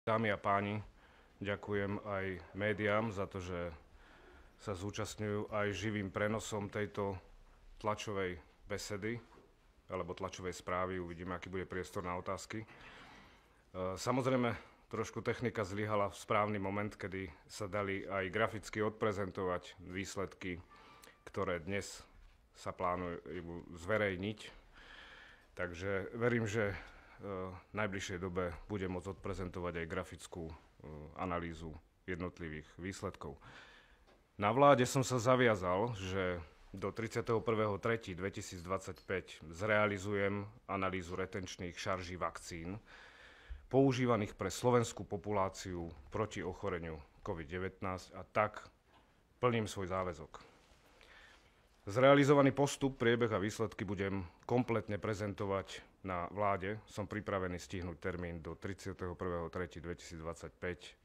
Dámy a páni, ďakujem aj médiám za to, že sa zúčastňujú aj živým prenosom tejto tlačovej besedy alebo tlačovej správy. Uvidíme, aký bude priestor na otázky. Samozrejme, trošku technika zlyhala v správny moment, kedy sa dali aj graficky odprezentovať výsledky, ktoré dnes sa plánujú zverejniť. Takže verím, že v najbližšej dobe bude môcť odprezentovať aj grafickú analýzu jednotlivých výsledkov. Na vláde som sa zaviazal, že do 31.3.2025 zrealizujem analýzu retenčných šarží vakcín používaných pre slovenskú populáciu proti ochoreniu COVID-19 a tak plním svoj záväzok. Zrealizovaný postup, priebeh a výsledky budem kompletne prezentovať na vláde. Som pripravený stihnúť termín do 31.3.2025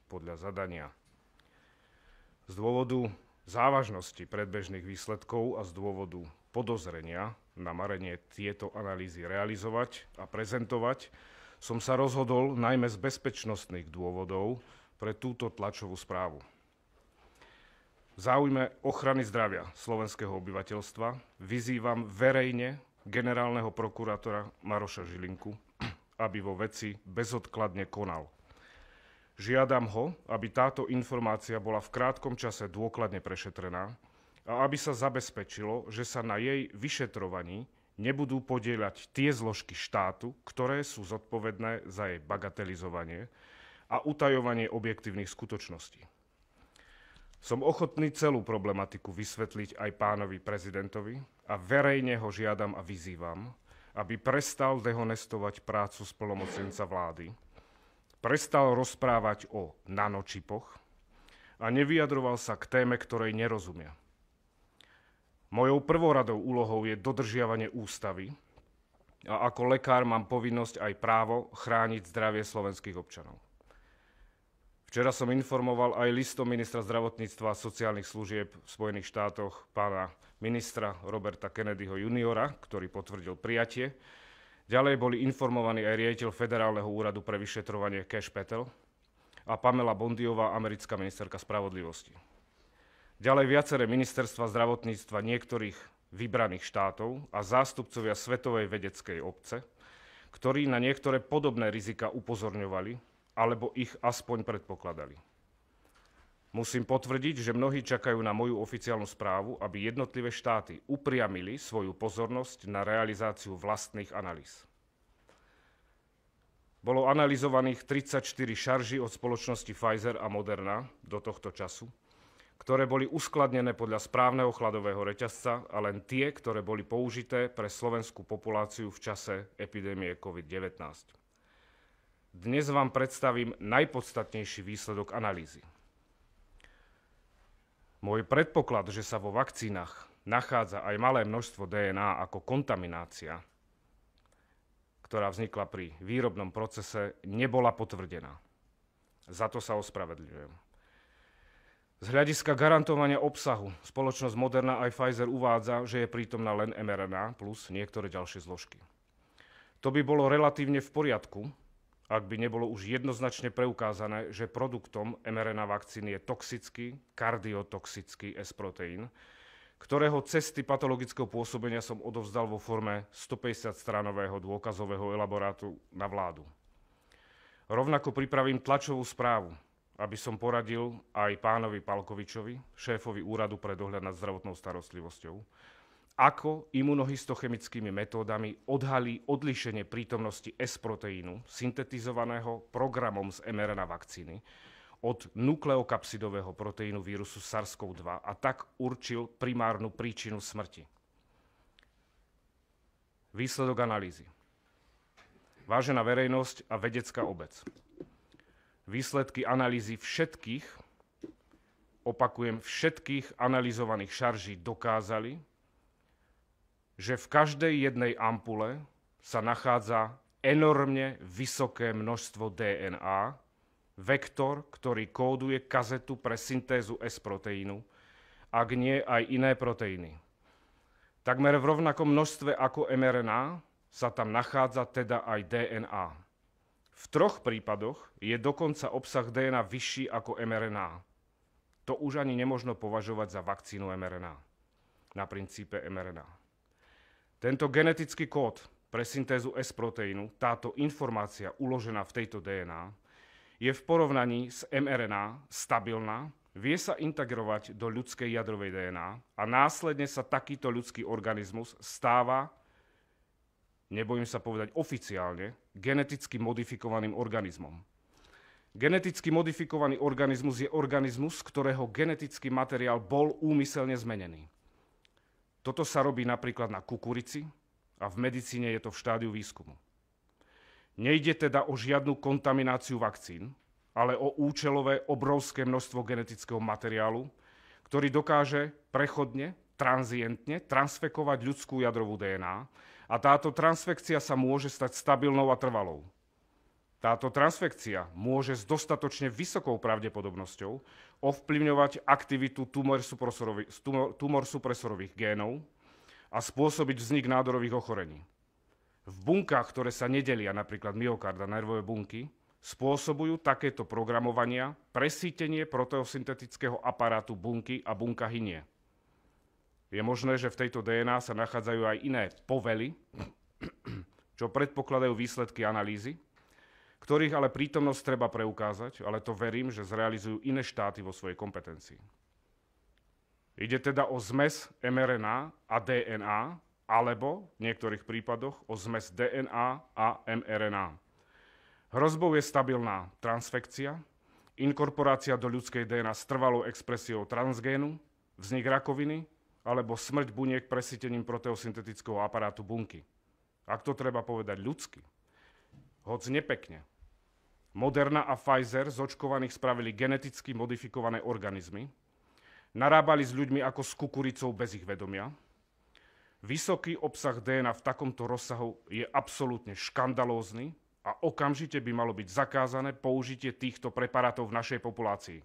podľa zadania. Z dôvodu závažnosti predbežných výsledkov a z dôvodu podozrenia na marenie tieto analýzy realizovať a prezentovať som sa rozhodol najmä z bezpečnostných dôvodov pre túto tlačovú správu. V záujme ochrany zdravia slovenského obyvateľstva vyzývam verejne generálneho prokurátora Maroša Žilinku, aby vo veci bezodkladne konal. Žiadam ho, aby táto informácia bola v krátkom čase dôkladne prešetrená a aby sa zabezpečilo, že sa na jej vyšetrovaní nebudú podieľať tie zložky štátu, ktoré sú zodpovedné za jej bagatelizovanie a utajovanie objektívnych skutočností. Som ochotný celú problematiku vysvetliť aj pánovi prezidentovi a verejne ho žiadam a vyzývam, aby prestal dehonestovať prácu splnomocnenca vlády, prestal rozprávať o nanočipoch a nevyjadroval sa k téme, ktorej nerozumia. Mojou prvoradou úlohou je dodržiavanie ústavy a ako lekár mám povinnosť aj právo chrániť zdravie slovenských občanov. Včera som informoval aj listom ministra zdravotníctva a sociálnych služieb v Spojených štátoch pána ministra Roberta Kennedyho juniora, ktorý potvrdil prijatie. Ďalej boli informovaní aj riaditeľ Federálneho úradu pre vyšetrovanie Kash Patel a Pamela Bondiová, americká ministerka spravodlivosti. Ďalej viaceré ministerstva zdravotníctva niektorých vybraných štátov a zástupcovia svetovej vedeckej obce, ktorí na niektoré podobné rizika upozorňovali alebo ich aspoň predpokladali. Musím potvrdiť, že mnohí čakajú na moju oficiálnu správu, aby jednotlivé štáty upriamili svoju pozornosť na realizáciu vlastných analýz. Bolo analyzovaných 34 šarží od spoločnosti Pfizer a Moderna do tohto času, ktoré boli uskladnené podľa správneho chladového reťazca a len tie, ktoré boli použité pre slovenskú populáciu v čase epidémie COVID-19. Dnes vám predstavím najpodstatnejší výsledok analýzy. Môj predpoklad, že sa vo vakcínach nachádza aj malé množstvo DNA ako kontaminácia, ktorá vznikla pri výrobnom procese, nebola potvrdená. Za to sa ospravedlňujem. Z hľadiska garantovania obsahu spoločnosť Moderna aj Pfizer uvádza, že je prítomná len mRNA plus niektoré ďalšie zložky. To by bolo relatívne v poriadku, ak by nebolo už jednoznačne preukázané, že produktom mRNA vakcíny je toxický, kardiotoxický S-proteín, ktorého cesty patologického pôsobenia som odovzdal vo forme 150-stranového dôkazového elaborátu na vládu. Rovnako pripravím tlačovú správu, aby som poradil aj pánovi Palkovičovi, šéfovi Úradu pre dohľad nad zdravotnou starostlivosťou, ako imunohistochemickými metódami odhalí odlíšenie prítomnosti S-proteínu syntetizovaného programom z mRNA vakcíny od nukleokapsidového proteínu vírusu SARS-CoV-2 a tak určil primárnu príčinu smrti. Výsledok analýzy. Vážená verejnosť a vedecká obec. Výsledky analýzy všetkých, opakujem, všetkých analyzovaných šarží dokázali, že v každej jednej ampule sa nachádza enormne vysoké množstvo DNA, vektor, ktorý kóduje kazetu pre syntézu S-proteínu, ak nie aj iné proteíny. Takmer v rovnakom množstve ako mRNA sa tam nachádza teda aj DNA. V V 3 prípadoch je dokonca obsah DNA vyšší ako mRNA. To už ani nemožno považovať za vakcínu mRNA, na princípe mRNA. Tento genetický kód pre syntézu S-proteínu, táto informácia uložená v tejto DNA, je v porovnaní s mRNA stabilná, vie sa integrovať do ľudskej jadrovej DNA a následne sa takýto ľudský organizmus stáva, nebojím sa povedať oficiálne, geneticky modifikovaným organizmom. Geneticky modifikovaný organizmus je organizmus, ktorého genetický materiál bol úmyselne zmenený. Toto sa robí napríklad na kukurici a v medicíne je to v štádiu výskumu. Nejde teda o žiadnu kontamináciu vakcín, ale o účelové obrovské množstvo genetického materiálu, ktorý dokáže prechodne, tranzientne transfekovať ľudskú jadrovú DNA a táto transfekcia sa môže stať stabilnou a trvalou. Táto transfekcia môže s dostatočne vysokou pravdepodobnosťou ovplyvňovať aktivitu tumorsupresorových génov a spôsobiť vznik nádorových ochorení. V bunkách, ktoré sa nedelia, napríklad myokard a nervové bunky, spôsobujú takéto programovania presýtenie proteosyntetického aparátu bunky a bunka hynie. Je možné, že v tejto DNA sa nachádzajú aj iné povely, čo predpokladajú výsledky analýzy, ktorých ale prítomnosť treba preukázať, ale to verím, že zrealizujú iné štáty vo svojej kompetencii. Ide teda o zmes mRNA a DNA, alebo v niektorých prípadoch o zmes DNA a mRNA. Hrozbou je stabilná transfekcia, inkorporácia do ľudskej DNA s trvalou expresiou transgénu, vznik rakoviny alebo smrť buniek presýtením proteosyntetického aparátu bunky. Ak to treba povedať ľudsky, hoc nepekne. Moderna a Pfizer z očkovaných spravili geneticky modifikované organizmy, narábali s ľuďmi ako s kukuricou bez ich vedomia. Vysoký obsah DNA v takomto rozsahu je absolútne škandalózny a okamžite by malo byť zakázané použitie týchto preparátov v našej populácii.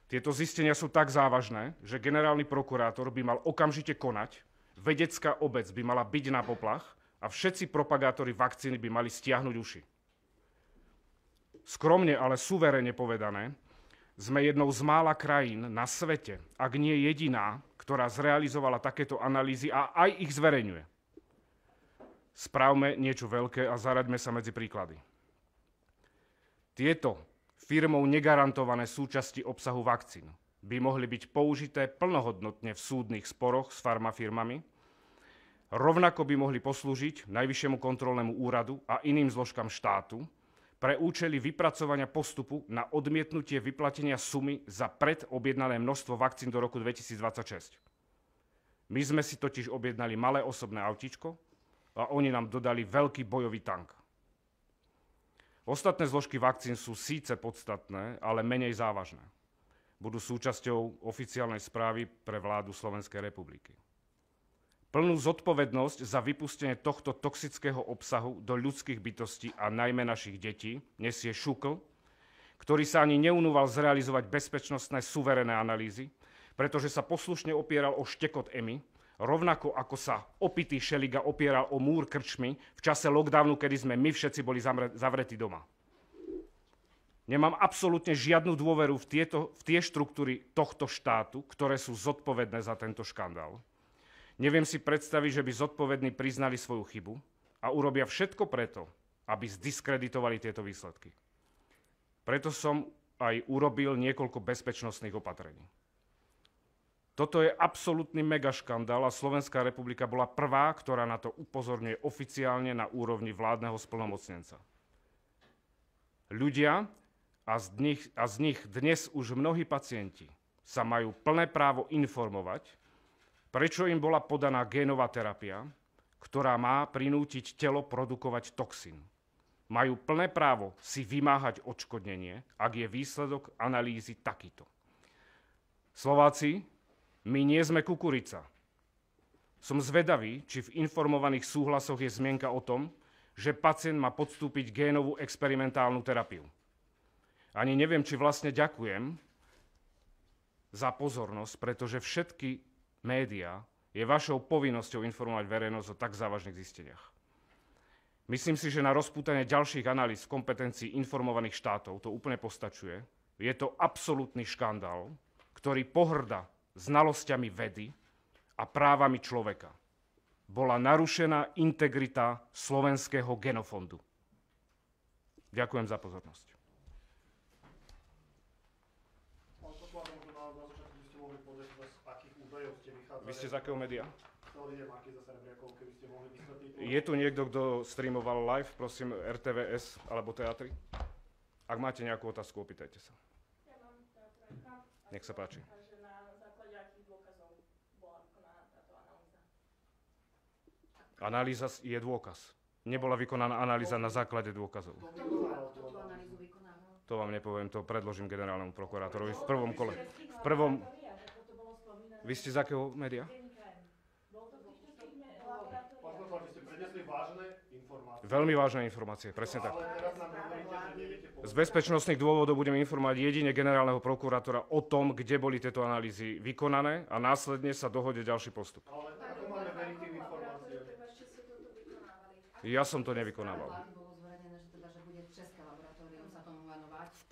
Tieto zistenia sú tak závažné, že generálny prokurátor by mal okamžite konať, vedecká obec by mala byť na poplach a všetci propagátori vakcíny by mali stiahnuť uši. Skromne, ale suverene povedané, sme jednou z mála krajín na svete, ak nie jediná, ktorá zrealizovala takéto analýzy a aj ich zverejňuje. Spravme niečo veľké a zaraďme sa medzi príklady. Tieto firmou negarantované súčasti obsahu vakcín by mohli byť použité plnohodnotne v súdnych sporoch s farmafirmami, rovnako by mohli poslúžiť Najvyššiemu kontrolnému úradu a iným zložkám štátu pre účely vypracovania postupu na odmietnutie vyplatenia sumy za predobjednané množstvo vakcín do roku 2026. My sme si totiž objednali malé osobné autíčko a oni nám dodali veľký bojový tank. Ostatné zložky vakcín sú síce podstatné, ale menej závažné. Budú súčasťou oficiálnej správy pre vládu Slovenskej republiky. Plnú zodpovednosť za vypustenie tohto toxického obsahu do ľudských bytostí a najmä našich detí nesie Šukl, ktorý sa ani neunúval zrealizovať bezpečnostné suverénne analýzy, pretože sa poslušne opieral o štekot EMI, rovnako ako sa opitý Šeliga opieral o múr krčmy v čase lockdownu, kedy sme my všetci boli zavretí doma. Nemám absolútne žiadnu dôveru v tie štruktúry tohto štátu, ktoré sú zodpovedné za tento škandál. Neviem si predstaviť, že by zodpovední priznali svoju chybu a urobia všetko preto, aby zdiskreditovali tieto výsledky. Preto som aj urobil niekoľko bezpečnostných opatrení. Toto je absolútny megaškandál a Slovenská republika bola prvá, ktorá na to upozorňuje oficiálne na úrovni vládneho splnomocnenca. Ľudia, a z nich dnes už mnohí pacienti, sa majú plné právo informovať, prečo im bola podaná génová terapia, ktorá má prinútiť telo produkovať toxín. Majú plné právo si vymáhať odškodnenie, ak je výsledok analýzy takýto. Slováci, my nie sme kukurica. Som zvedavý, či v informovaných súhlasoch je zmienka o tom, že pacient má podstúpiť génovú experimentálnu terapiu. Ani neviem, či vlastne ďakujem za pozornosť, pretože všetky médiá je vašou povinnosťou informovať verejnosť o tak závažných zisteniach. Myslím si, že na rozpútanie ďalších analýz v kompetencii informovaných štátov to úplne postačuje. Je to absolútny škandál, ktorý pohŕda znalosťami vedy a právami človeka. Bola narušená integrita slovenského genofondu. Ďakujem za pozornosť. Vy ste z akého média? Je tu niekto, kto streamoval live, prosím, RTVS alebo teatry? Ak máte nejakú otázku, opýtajte sa. Ja mám teatrajka. Nech sa páči. Takže na základe akých dôkazov bola vykonaná táto analýza? Analýza je dôkaz. Nebola vykonaná analýza na základe dôkazov. Tú analýzu vykonával? To vám nepoviem, to predložím generálnemu prokurátorovi v prvom kole. V prvom... Vy ste z akého média? Veľmi vážne informácie, presne tak. Z bezpečnostných dôvodov budeme informovať jedine generálneho prokurátora o tom, kde boli tieto analýzy vykonané a následne sa dohodne ďalší postup. Ja som to nevykonával. V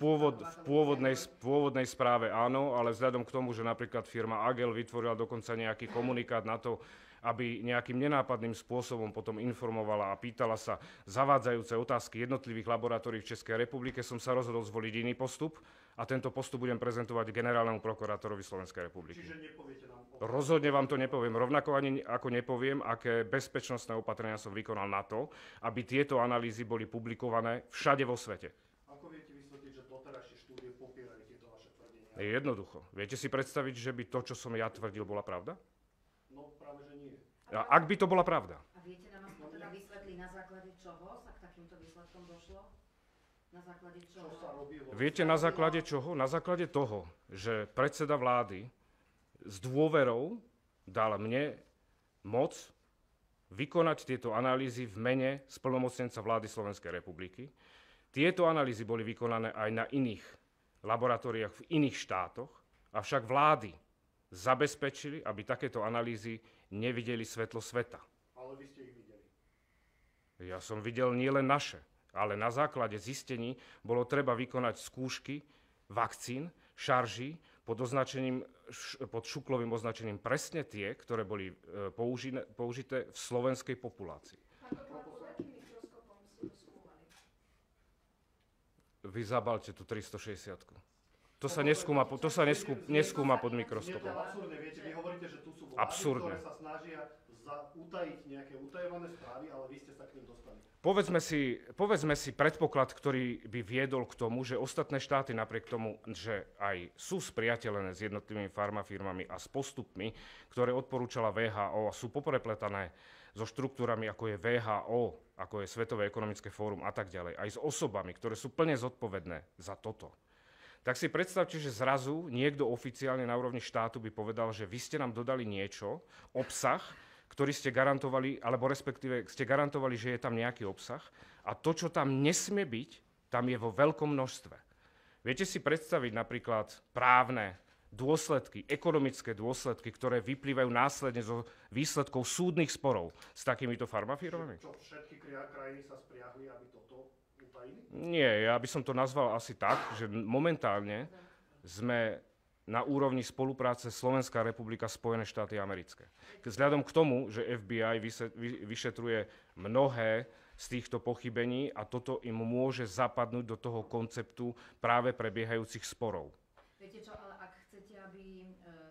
pôvodnej správe áno, ale vzhľadom k tomu, že napríklad firma Agel vytvorila dokonca nejaký komunikát na to, aby nejakým nenápadným spôsobom potom informovala a pýtala sa zavádzajúce otázky jednotlivých laboratórií v Českej republike, som sa rozhodol zvoliť iný postup a tento postup budem prezentovať generálnemu prokurátorovi Slovenskej republiky. Čiže nepoviete nám? Rozhodne vám to nepoviem. Rovnako ani ako nepoviem, aké bezpečnostné opatrenia som vykonal na to, aby tieto analýzy boli publikované všade vo svete. Ako viete vysvetliť, že doterajšie štúdie popierajú tieto vaše tvrdenia? Jednoducho. Viete si predstaviť, že by to, čo som ja tvrdil, bola pravda? No práve, že nie. A ak by to bola pravda? A viete nám teda vysvetliť, na základe čoho sa k takýmto výsledkom došlo? Na základe čoho? Čo sa robilo? Viete, na základe čoho? Na základe toho, že predseda vlády s dôverou dal mne moc vykonať tieto analýzy v mene splnomocnenca vlády Slovenskej republiky. Tieto analýzy boli vykonané aj na iných laboratóriách v iných štátoch, avšak vlády zabezpečili, aby takéto analýzy nevideli svetlo sveta. Ale vy ste ich videli. Ja som videl nielen naše, ale na základe zistení bolo treba vykonať skúšky vakcín, šarží pod šuklovým označením presne tie, ktoré boli použité v slovenskej populácii. Pod akým mikroskopom ste to skúmali? Vy zabalte tú 360-ku. To sa neskúma pod mikroskopom. Je to absurdné, viete, vy hovoríte, že tu sú vlády, Absurdné. ktoré sa snažia utajiť nejaké utajované správy, ale vy ste sa k ním dostali. Povedzme si predpoklad, ktorý by viedol k tomu, že ostatné štáty napriek tomu, že aj sú spriateľené s jednotlivými farmafirmami a s postupmi, ktoré odporúčala VHO a sú poprepletané so štruktúrami, ako je VHO, ako je Svetové ekonomické fórum a tak ďalej, aj s osobami, ktoré sú plne zodpovedné za toto. Tak si predstavte, že zrazu niekto oficiálne na úrovni štátu by povedal, že vy ste nám dodali niečo, obsah, ktorý ste garantovali, alebo respektíve ste garantovali, že je tam nejaký obsah a to, čo tam nesmie byť, tam je vo veľkom množstve. Viete si predstaviť napríklad právne dôsledky, ekonomické dôsledky, ktoré vyplývajú následne zo výsledkov súdnych sporov s takýmito farmafirmami? Čo, všetky krajiny sa spriahli, aby toto utajili? Nie, ja by som to nazval asi tak, že momentálne sme na úrovni spolupráce Slovenská republika Spojené štáty americké. Vzhľadom k tomu, že FBI vyšetruje mnohé z týchto pochybení a toto im môže zapadnúť do toho konceptu práve prebiehajúcich sporov. Viete čo, ale ak chcete, aby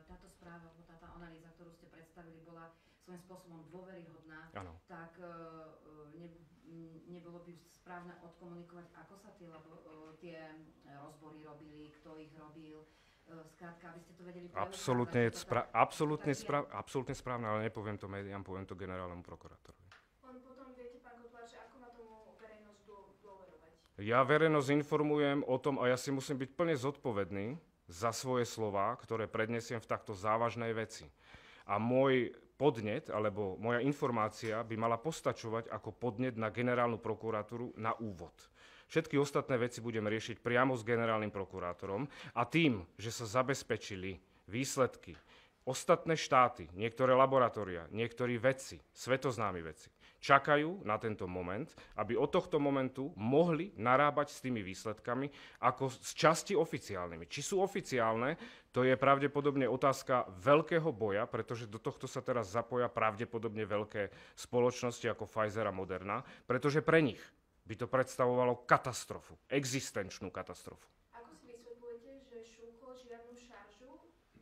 táto správa, alebo táto analýza, ktorú ste predstavili, bola svojím spôsobom dôveryhodná, Áno. tak nebolo by správne odkomunikovať, ako sa tie rozbory robili, kto ich robil. Skrátka, aby ste to vedeli povedať. Absolútne správne, ale nepoviem to médiám, poviem to generálnemu prokurátorovi. Len potom viete, pán Kotlár, že ako má tomu verejnosť dôverovať? Ja verejnosť informujem o tom a ja si musím byť plne zodpovedný za svoje slová, ktoré prednesiem v takto závažnej veci. A môj podnet, alebo moja informácia by mala postačovať ako podnet na generálnu prokuratúru na úvod. Všetky ostatné veci budem riešiť priamo s generálnym prokurátorom a tým, že sa zabezpečili výsledky, ostatné štáty, niektoré laboratória, niektorí vedci, svetoznámi vedci, čakajú na tento moment, aby od tohto momentu mohli narábať s tými výsledkami ako z časti oficiálnymi. Či sú oficiálne, to je pravdepodobne otázka veľkého boja, pretože do tohto sa teraz zapoja pravdepodobne veľké spoločnosti ako Pfizer a Moderna, pretože pre nich by to predstavovalo katastrofu, existenčnú katastrofu. Ako si vysvetľujete, že Šúklo žiadnu šaržu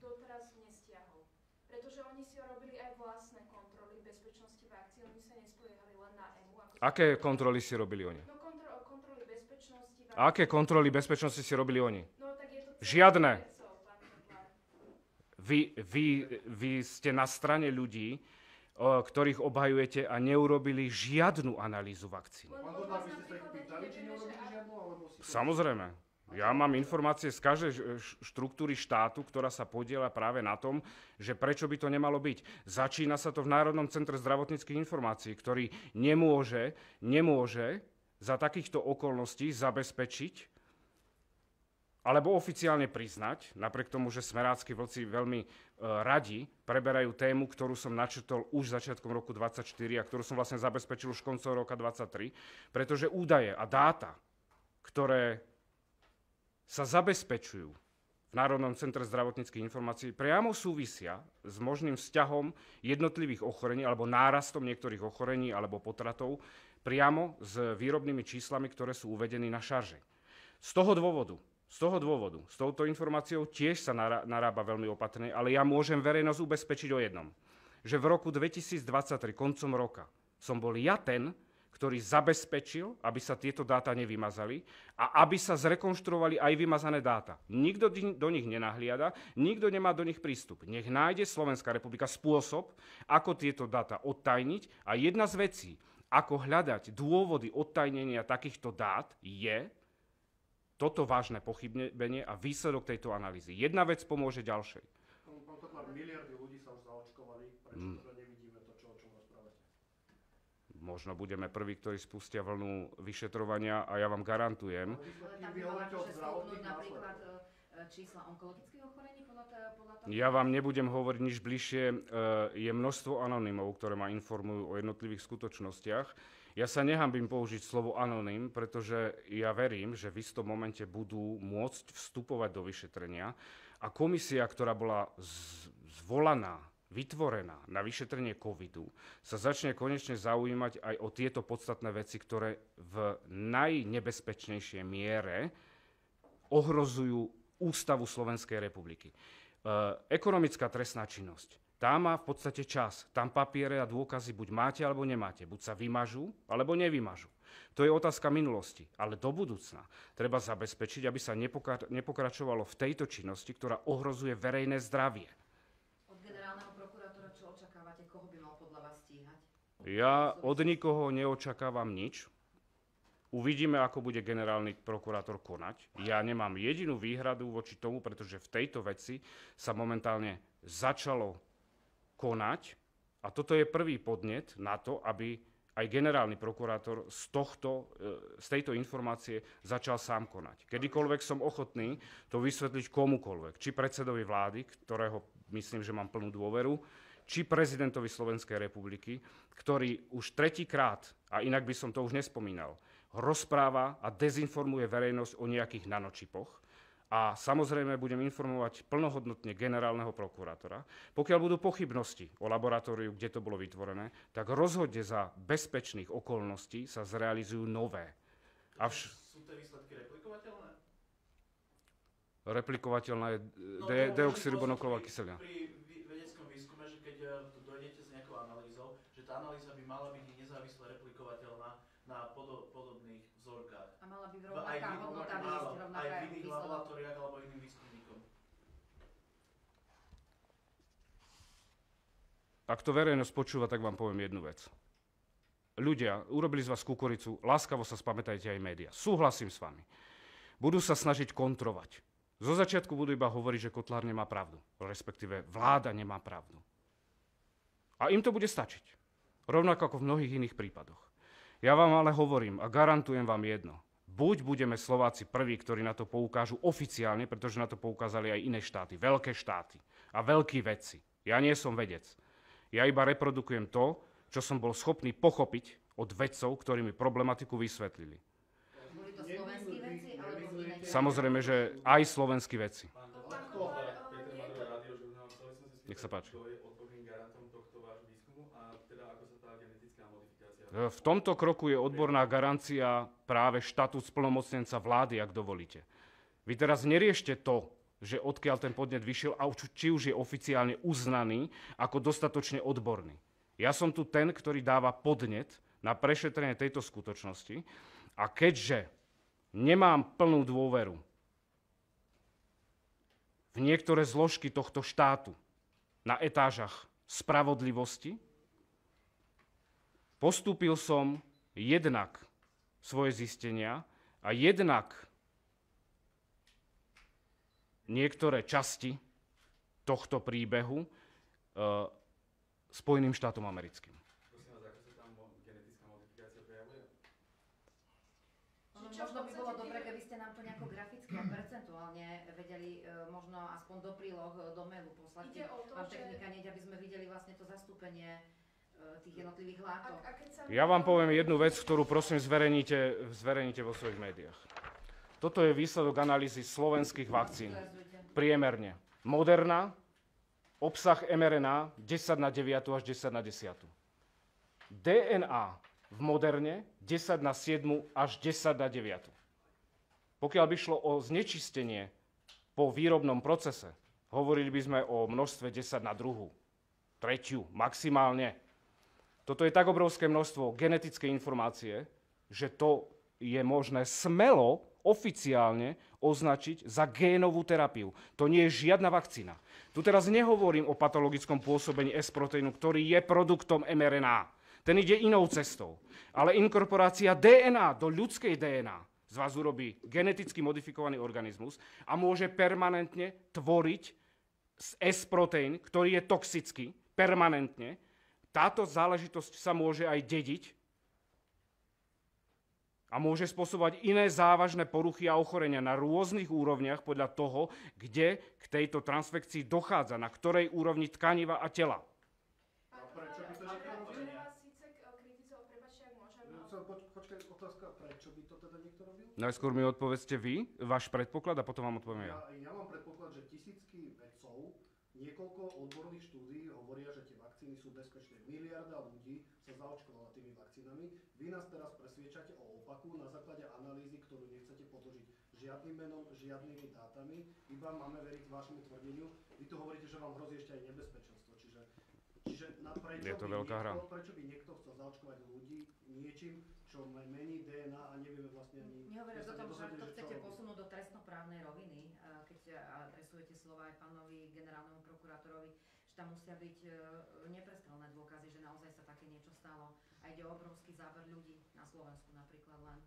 doteraz nestiahol? Pretože oni si robili aj vlastné kontroly bezpečnosti vakcín, oni sa nespoliehali len na EMU. Aké kontroly si robili oni? No kontroly bezpečnosti vakcín. Aké kontroly bezpečnosti si robili oni? No tak je to Žiadne. vedcov, pán Kotlár. Vy ste na strane ľudí, ktorých obhajujete a neurobili žiadnu analýzu vakcín. Len Pán od Kotlár, vás vy ste sa ich napríklad pýtali, či nevieme, neurobili že žiadnu, alebo si to... Samozrejme. Ja mám informácie z každej štruktúry štátu, ktorá sa podieľa práve na tom, že prečo by to nemalo byť. Začína sa to v Národnom centre zdravotníckych informácií, ktorý nemôže za takýchto okolností zabezpečiť alebo oficiálne priznať, napriek tomu, že smeráckí vlci veľmi radi preberajú tému, ktorú som načrtol už začiatkom roku 2024 a ktorú som vlastne zabezpečil už koncom roka 2023, pretože údaje a dáta, ktoré sa zabezpečujú v Národnom centre zdravotníckych informácií, priamo súvisia s možným vzťahom jednotlivých ochorení alebo nárastom niektorých ochorení alebo potratov priamo s výrobnými číslami, ktoré sú uvedené na šarže. Z toho dôvodu, s touto informáciou tiež sa narába veľmi opatrne, ale ja môžem verejnosť ubezpečiť o jednom, že v roku 2023, koncom roka, som bol ja ten, ktorý zabezpečil, aby sa tieto dáta nevymazali a aby sa zrekonštruovali aj vymazané dáta. Nikto do nich nenahliada, nikto nemá do nich prístup. Nech nájde Slovenská republika spôsob, ako tieto dáta odtajniť a jedna z vecí, ako hľadať dôvody odtajnenia takýchto dát je toto vážne pochybenie a výsledok tejto analýzy. Jedna vec pomôže ďalšej. Pán Kotlár, miliardy ľudí sa už zaočkovali, prečo teda nevidíme to, o čom rozprávate? Možno budeme prví, ktorí spustia vlnu vyšetrovania a ja vám garantujem. Tam by mala že stúpnuť napríklad čísla onkologických ochorení podľa toho? Ja vám nebudem hovoriť nič bližšie. Je množstvo anonymov, ktoré ma informujú o jednotlivých skutočnostiach. Ja sa nehanbím použiť slovo anonym, pretože ja verím, že v istom momente budú môcť vstupovať do vyšetrenia a komisia, ktorá bola zvolaná, vytvorená na vyšetrenie covidu, sa začne konečne zaujímať aj o tieto podstatné veci, ktoré v najnebezpečnejšej miere ohrozujú ústavu Slovenskej republiky. Ekonomická trestná činnosť. Tá má v podstate čas. Tam papiere a dôkazy buď máte, alebo nemáte. Buď sa vymažú, alebo nevymažú. To je otázka minulosti. Ale do budúcna treba zabezpečiť, aby sa nepokračovalo v tejto činnosti, ktorá ohrozuje verejné zdravie. Od generálneho prokurátora čo očakávate? Koho by mal podľa vás stíhať? Ja od nikoho neočakávam nič. Uvidíme, ako bude generálny prokurátor konať. Ja nemám jedinú výhradu voči tomu, pretože v tejto veci sa momentálne začalo konať a toto je prvý podnet na to, aby aj generálny prokurátor z tejto informácie začal sám konať. Kedykoľvek som ochotný to vysvetliť komukoľvek, či predsedovi vlády, ktorého myslím, že mám plnú dôveru, či prezidentovi Slovenskej republiky, ktorý už tretíkrát, a inak by som to už nespomínal, rozpráva a dezinformuje verejnosť o nejakých nanočipoch. A samozrejme budem informovať plnohodnotne generálneho prokurátora. Pokiaľ budú pochybnosti o laboratóriu, kde to bolo vytvorené, tak rozhodne za bezpečných okolností sa zrealizujú nové. Sú tie výsledky replikovateľné? Replikovateľná je deoxyribonuklevá kyselina. Pri vedeckom výskume, že keď dojdete s nejakou analýzou, že tá analýza by mala byť nezávisle replikovateľná na podobných vzorkách. A mala by rovnaká hodnota výsledky, rovnaká aj v iných výsledok. laboratóriách alebo iným výskumníkom. Ak to verejnosť počúva, tak vám poviem jednu vec. Ľudia, urobili z vás kukuricu, láskavo sa spamätajte aj médiá. Súhlasím s vami. Budú sa snažiť kontrovať. Zo začiatku budú iba hovoriť, že Kotlár nemá pravdu, respektíve vláda nemá pravdu. A im to bude stačiť. Rovnako ako v mnohých iných prípadoch. Ja vám ale hovorím a garantujem vám jedno. Buď budeme Slováci prví, ktorí na to poukážu oficiálne, pretože na to poukázali aj iné štáty, veľké štáty a veľkí vedci. Ja nie som vedec. Ja iba reprodukujem to, čo som bol schopný pochopiť od vedcov, ktorí mi problematiku vysvetlili. Boli to slovenskí vedci alebo iné? Samozrejme, že aj slovenskí vedci. Pán Pán Kovar, Kovar, Peter nie je Madro, to- Radiožurnál, chceli sme sa Nech sa spýtať, páči. kto je odborným garantom tohto vášho výskumu a teda ako sa tá genetická modifikácia... V tomto kroku je odborná garancia práve štatút splnomocnenca vlády, ak dovolíte. Vy teraz neriešte to, že odkiaľ ten podnet vyšiel a či už je oficiálne uznaný ako dostatočne odborný. Ja som tu ten, ktorý dáva podnet na prešetrenie tejto skutočnosti a keďže nemám plnú dôveru v niektoré zložky tohto štátu na etážach spravodlivosti, postúpil som jednak svoje zistenia a jednak niektoré časti tohto príbehu Spojeným štátom americkým. Prosím vás, ako sa tam genetická modifikácia prejavuje? Ono Či čo možno v by bolo podstate dobre, tie- keby ste nám to nejako graficky a percentuálne vedeli možno aspoň do príloh do mailu poslať. Ide o to, Pán že- technika, neď, aby sme videli vlastne to zastúpenie tých jednotlivých A, látok. a keď sa Ja vám poviem jednu vec, ktorú prosím zverejnite vo svojich médiách. Toto je výsledok analýzy slovenských vakcín. Ukazujte. Priemerne. Moderna, obsah mRNA 10 na 9 až 10 na 10. DNA v Moderne 10 na 7 až 10 na 9. Pokiaľ by šlo o znečistenie po výrobnom procese, hovorili by sme o množstve 10 na 2, 3 maximálne. Toto je tak obrovské množstvo genetickej informácie, že to je možné smelo oficiálne označiť za génovú terapiu. To nie je žiadna vakcína. Tu teraz nehovorím o patologickom pôsobení S-proteínu, ktorý je produktom mRNA. Ten ide inou cestou. Ale inkorporácia DNA do ľudskej DNA z vás urobí geneticky modifikovaný organizmus a môže permanentne tvoriť S-proteín, ktorý je toxický, permanentne. Táto záležitosť sa môže aj dediť a môže spôsobovať iné závažné poruchy a ochorenia na rôznych úrovniach podľa toho, kde k tejto transfekcii dochádza, na ktorej úrovni tkaniva a tela. Pán prečo by to Kovar, niekto robil? ja vás síce kritizoval, prepáčte, ak môžem, Počkaj, otázka, prečo by to teda niekto robil? Najskôr mi odpovedzte vy, váš predpoklad, a potom vám odpoviem ja. Ja mám predpoklad, že tisícky vedcov, niekoľko odborných štúdií hovoria, že tie vakcíny sú bezpečné. Miliarda ľudí sa zaočkovala tými vakcínami. Vy nás teraz presviečate o opaku na základe analýzy, ktorú nechcete podložiť žiadnym menom, žiadnymi dátami, iba máme veriť vášmu tvrdeniu. Vy tu hovoríte, že vám hrozí ešte aj nebezpečenstvo. Čiže prečo by niekto chcel zaočkovať ľudí niečím, čo mení DNA a nevieme vlastne ani... Nehovoriac o sa tom, že ak nedozvedeli, to čo chcete robí. posunúť do trestnoprávnej roviny, keď adresujete slova aj pánovi generálnemu prokurátorovi, že tam musia byť neprestrelné dôkazy, že naozaj sa také niečo stalo. A ide o obrovský záber ľudí na Slovensku napríklad len.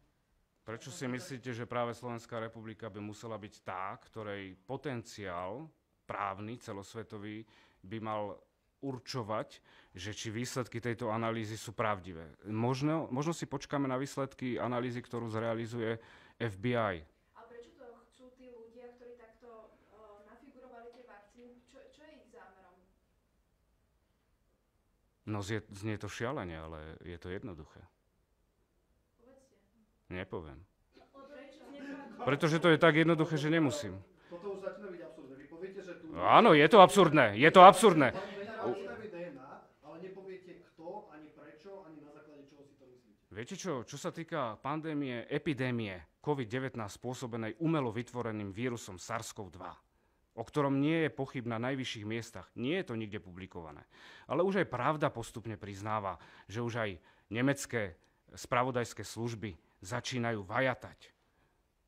Prečo si myslíte, že práve Slovenská republika by musela byť tá, ktorej potenciál právny, celosvetový, by mal určovať, že či výsledky tejto analýzy sú pravdivé? Možno si počkáme na výsledky analýzy, ktorú zrealizuje FBI. A prečo to chcú tí ľudia, ktorí takto nafigurovali tie vakcíny? Čo je ich zámerom? No znie to šialene, ale je to jednoduché. Povedzte. Nepoviem. Prečo? Pretože to je tak jednoduché, že nemusím. Toto už začína byť absurdné. Vy poviete, že tu... Áno, je to absurdné. Je to absurdné. Zaočkujeme DNA, ale nepoviete kto, ani prečo, ani na základe čoho si to myslíte. Viete čo sa týka pandémie, epidémie COVID-19 spôsobenej umelo vytvoreným vírusom SARS-CoV-2, o ktorom nie je pochyb na najvyšších miestach, nie je to nikde publikované. Ale už aj pravda postupne priznáva, že už aj nemecké spravodajské služby začínajú vajatať.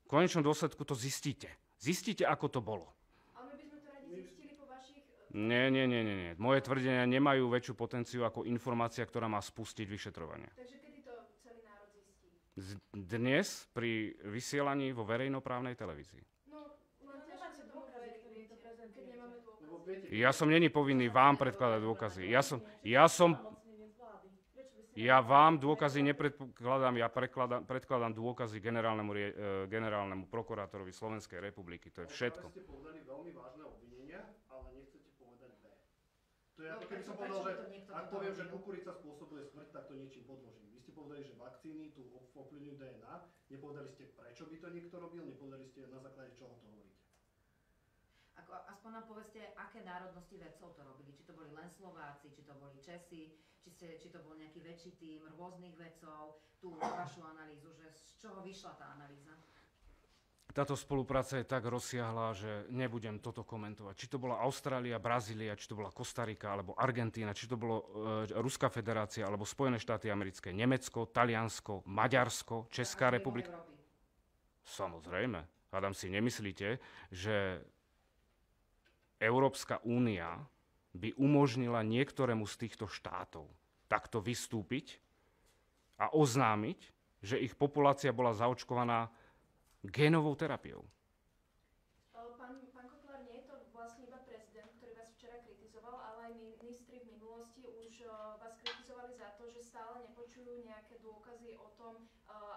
V konečnom dôsledku to zistíte. Zistíte, ako to bolo. Ale my by sme to radi zistili po vašich... Nie. Moje tvrdenia nemajú väčšiu potenciu ako informácia, ktorá má spustiť vyšetrovanie. Takže kedy to celý národ zistí? Dnes pri vysielaní vo verejnoprávnej televízii. No, len nemáte dôkazy, keď nemáme dôkazy. Lebo viete, Ja som není povinný vám predkladať dôkazy. Ja vám dôkazy nepredkladám, ja predkladám dôkazy generálnemu prokurátorovi Slovenskej republiky. To je všetko. Práve ste povedali veľmi vážne obvinenia, ale nechcete povedať B. To je ako No, keby som prečo povedal, by že to niekto ak toto poviem, že robil? kukurica spôsobuje smrť, tak to niečím podložím. Vy ste povedali, že vakcíny tu ovplyvňujú DNA, nepovedali ste, prečo by to niekto robil, nepovedali ste, na základe čoho to hovoríte. Aspoň nám povedzte, aké národnosti vedcov to robili. Či to boli len Slováci, či to boli Česi, či to bol nejaký väčší tím rôznych vedcov, tú vašu analýzu, že z čoho vyšla tá analýza? Táto spolupráca je tak rozsiahla, že nebudem toto komentovať. Či to bola Austrália, Brazília, či to bola Kostarika, alebo Argentína, či to bolo Ruská federácia, alebo Spojené štáty americké, Nemecko, Taliansko, Maďarsko, Česká republika. Samozrejme. Hádam si, nemyslíte, že Európska únia by umožnila niektorému z týchto štátov takto vystúpiť a oznámiť, že ich populácia bola zaočkovaná génovou terapiou. Pán Kotlár, nie je to vlastne iba prezident, ktorý vás včera kritizoval, ale aj ministri v minulosti už vás kritizovali za to, že stále nepočujú nejaké dôkazy o tom,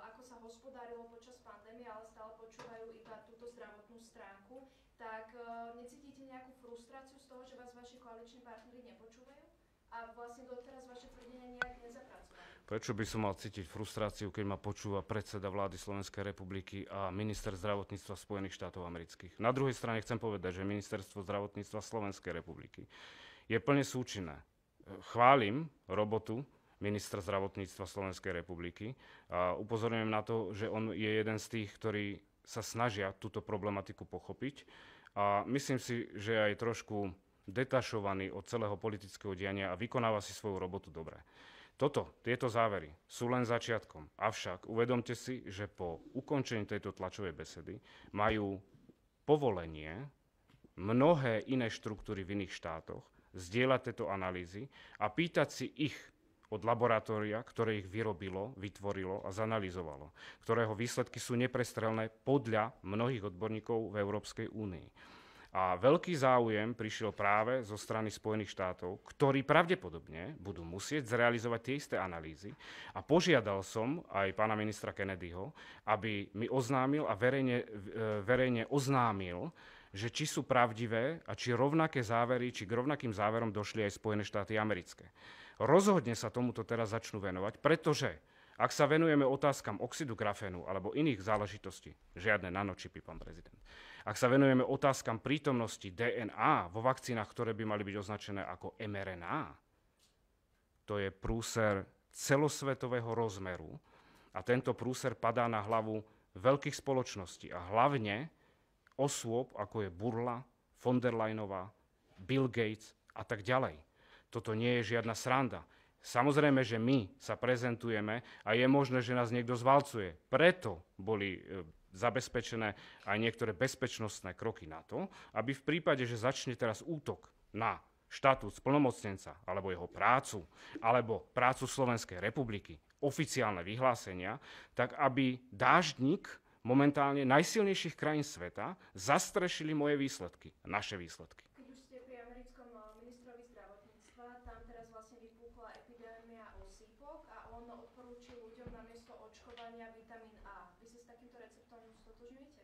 ako sa hospodárilo počas pandémie, ale stále počúvajú iba túto zdravotnú stránku. Tak necítite nejakú frustráciu z toho, že vás vaši koaliční partneri nepočúvajú? A vlastne doteraz vaše tvrdenia nejak nezapracovali? Prečo by som mal cítiť frustráciu, keď ma počúva predseda vlády Slovenskej republiky a minister zdravotníctva Spojených štátov amerických? Na druhej strane chcem povedať, že ministerstvo zdravotníctva Slovenskej republiky je plne súčinné. Chválim robotu ministra zdravotníctva Slovenskej republiky a upozorňujem na to, že on je jeden z tých, ktorí sa snažia túto problematiku pochopiť a myslím si, že je aj trošku detašovaný od celého politického diania a vykonáva si svoju robotu dobre. Tieto závery sú len začiatkom, avšak uvedomte si, že po ukončení tejto tlačovej besedy majú povolenie mnohé iné štruktúry v iných štátoch zdieľať tieto analýzy a pýtať si ich od laboratória, ktoré ich vyrobilo, vytvorilo a zanalizovalo, ktorého výsledky sú neprestrelné podľa mnohých odborníkov v Európskej únii. A veľký záujem prišiel práve zo strany Spojených štátov, ktorí pravdepodobne budú musieť zrealizovať tie isté analýzy. A požiadal som aj pána ministra Kennedyho, aby mi oznámil a verejne oznámil, že či sú pravdivé a či rovnaké závery, či k rovnakým záverom došli aj Spojené štáty americké. Rozhodne sa tomuto teraz začnú venovať, pretože ak sa venujeme otázkam oxidu grafénu alebo iných záležitostí, žiadne nanočipy, pán prezident, ak sa venujeme otázkam prítomnosti DNA vo vakcínach, ktoré by mali byť označené ako mRNA, to je prúser celosvetového rozmeru a tento prúser padá na hlavu veľkých spoločností a hlavne osôb, ako je Burla, von der Leyenová, Bill Gates a tak ďalej. Toto nie je žiadna sranda. Samozrejme, že my sa prezentujeme a je možné, že nás niekto zvalcuje. Preto boli zabezpečené aj niektoré bezpečnostné kroky na to, aby v prípade, že začne teraz útok na štatút splnomocnenca alebo jeho prácu, alebo prácu Slovenskej republiky, oficiálne vyhlásenia, tak aby dáždnik momentálne najsilnejších krajín sveta zastrešili moje výsledky, naše výsledky. Keď už ste pri americkom ministrovi zdravotníctva, tam teraz vlastne vypukla epidémia osýpok a on odporúčil ľuďom namiesto očkovania vitamín A. Vy sa s takýmto receptom stotožňujete?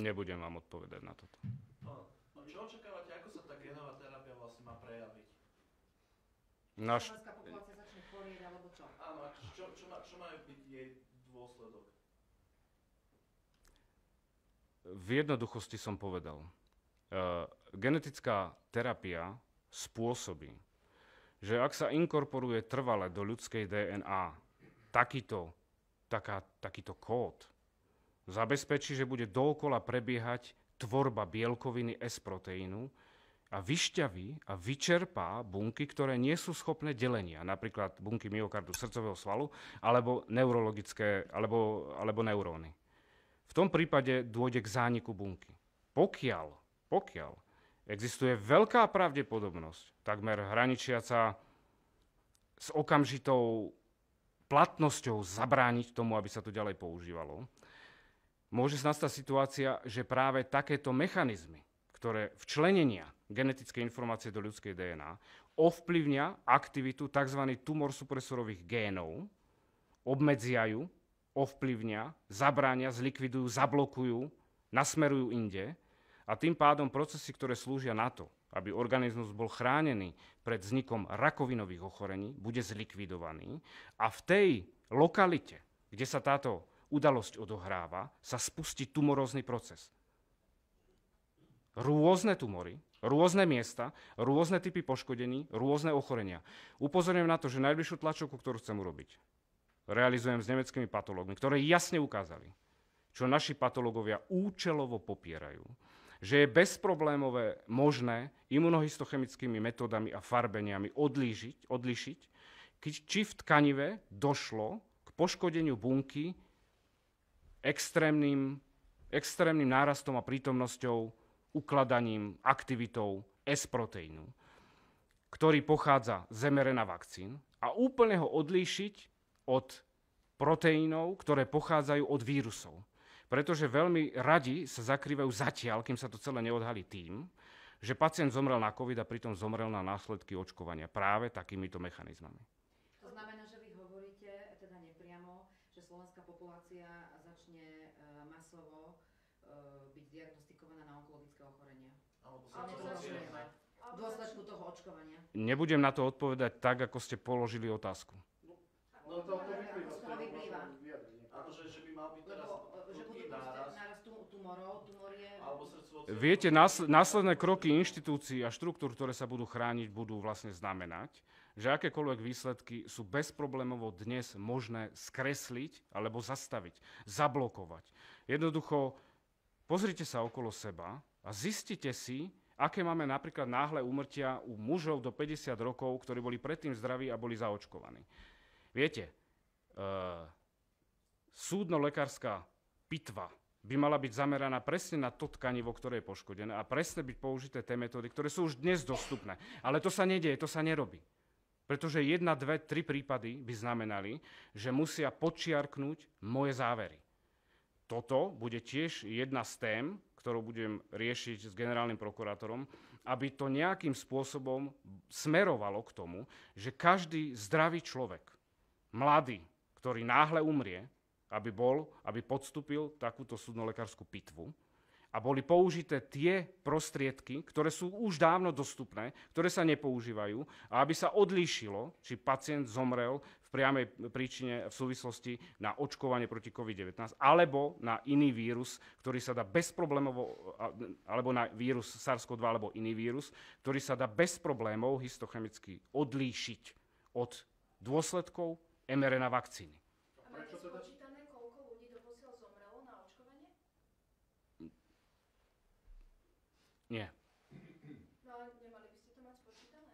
Nebudem vám odpovedať na toto. Čo očakávate, ako sa tá genová terapia vlastne má prejaviť? Slovenská populácia začne chorieť, alebo čo? Áno, čo má byť jej dôsledok? V jednoduchosti som povedal. Genetická terapia spôsobí, že ak sa inkorporuje trvale do ľudskej DNA takýto kód, zabezpečí, že bude dookola prebiehať tvorba bielkoviny S-proteínu a vyšťaví a vyčerpá bunky, ktoré nie sú schopné delenia, napríklad bunky myokardu srdcového svalu alebo neurologické, alebo neuróny. V tom prípade dôjde k zániku bunky. Pokiaľ existuje veľká pravdepodobnosť, takmer hraničiaca s okamžitou platnosťou zabrániť tomu, aby sa to ďalej používalo, môže nastať situácia, že práve takéto mechanizmy, ktoré včlenenia genetické informácie do ľudskej DNA ovplyvnia aktivitu tzv. Tumorsupresorových génov, obmedziajú, ovplyvnia, zabránia, zlikvidujú, zablokujú, nasmerujú inde A tým pádom procesy, ktoré slúžia na to, aby organizmus bol chránený pred vznikom rakovinových ochorení, bude zlikvidovaný a v tej lokalite, kde sa táto udalosť odohráva, sa spustí tumorózny proces. Rôzne tumory, rôzne miesta, rôzne typy poškodení, rôzne ochorenia. Upozorňujem na to, že najbližšiu tlačovku, ktorú chcem urobiť, realizujem s nemeckými patológmi, ktoré jasne ukázali, čo naši patológovia účelovo popierajú, že je bezproblémové možné imunohistochemickými metódami a farbeniami odlíšiť, či v tkanive došlo k poškodeniu bunky extrémnym nárastom a prítomnosťou, ukladaním, aktivitou S-proteínu, ktorý pochádza z mRNA vakcín, a úplne ho odlíšiť od proteínov, ktoré pochádzajú od vírusov. Pretože veľmi radi sa zakrývajú zatiaľ, kým sa to celé neodhalí, tým, že pacient zomrel na COVID a pritom zomrel na následky očkovania práve takýmito mechanizmami. To znamená, že vy hovoríte, teda nepriamo, že slovenská populácia začne masovo byť diagnostikovaná na onkologické ochorenia. V dôsledku toho očkovania. Nebudem na to odpovedať tak, ako ste položili otázku. No to vyplýva. Akože, že by mal byť teraz že budú nárast tumorov, alebo srdcovo. Viete, následné kroky inštitúcií a štruktúr, ktoré sa budú chrániť, budú vlastne znamenať, že akékoľvek výsledky sú bezproblémovo dnes možné skresliť alebo zastaviť, zablokovať. Jednoducho, pozrite sa okolo seba a zistite si, aké máme napríklad náhle úmrtia u mužov do 50 rokov, ktorí boli predtým zdraví a boli zaočkovaní. Viete, súdno-lekárska pitva by mala byť zameraná presne na to tkanivo, ktoré je poškodené, a presne byť použité tie metódy, ktoré sú už dnes dostupné. Ale to sa nedieje, to sa nerobí. Pretože 1, 2, 3 prípady by znamenali, že musia podčiarknúť moje závery. Toto bude tiež jedna z tém, ktorú budem riešiť s generálnym prokurátorom, aby to nejakým spôsobom smerovalo k tomu, že každý zdravý človek, mladý, ktorý náhle umrie, aby podstúpil takúto súdno-lekárskú pitvu a boli použité tie prostriedky, ktoré sú už dávno dostupné, ktoré sa nepoužívajú, a aby sa odlíšilo, či pacient zomrel v priamej príčine v súvislosti na očkovanie proti COVID-19 alebo na iný vírus, ktorý sa dá bezproblémovo, alebo na vírus SARS-CoV-2 alebo iný vírus, ktorý sa dá bez problémov histochemicky odlíšiť od dôsledkov mRNA vakcíny. Máte spočítané, koľko ľudí doposiaľ zomrelo na očkovanie? Nie. No ale nemali by ste to mať spočítané?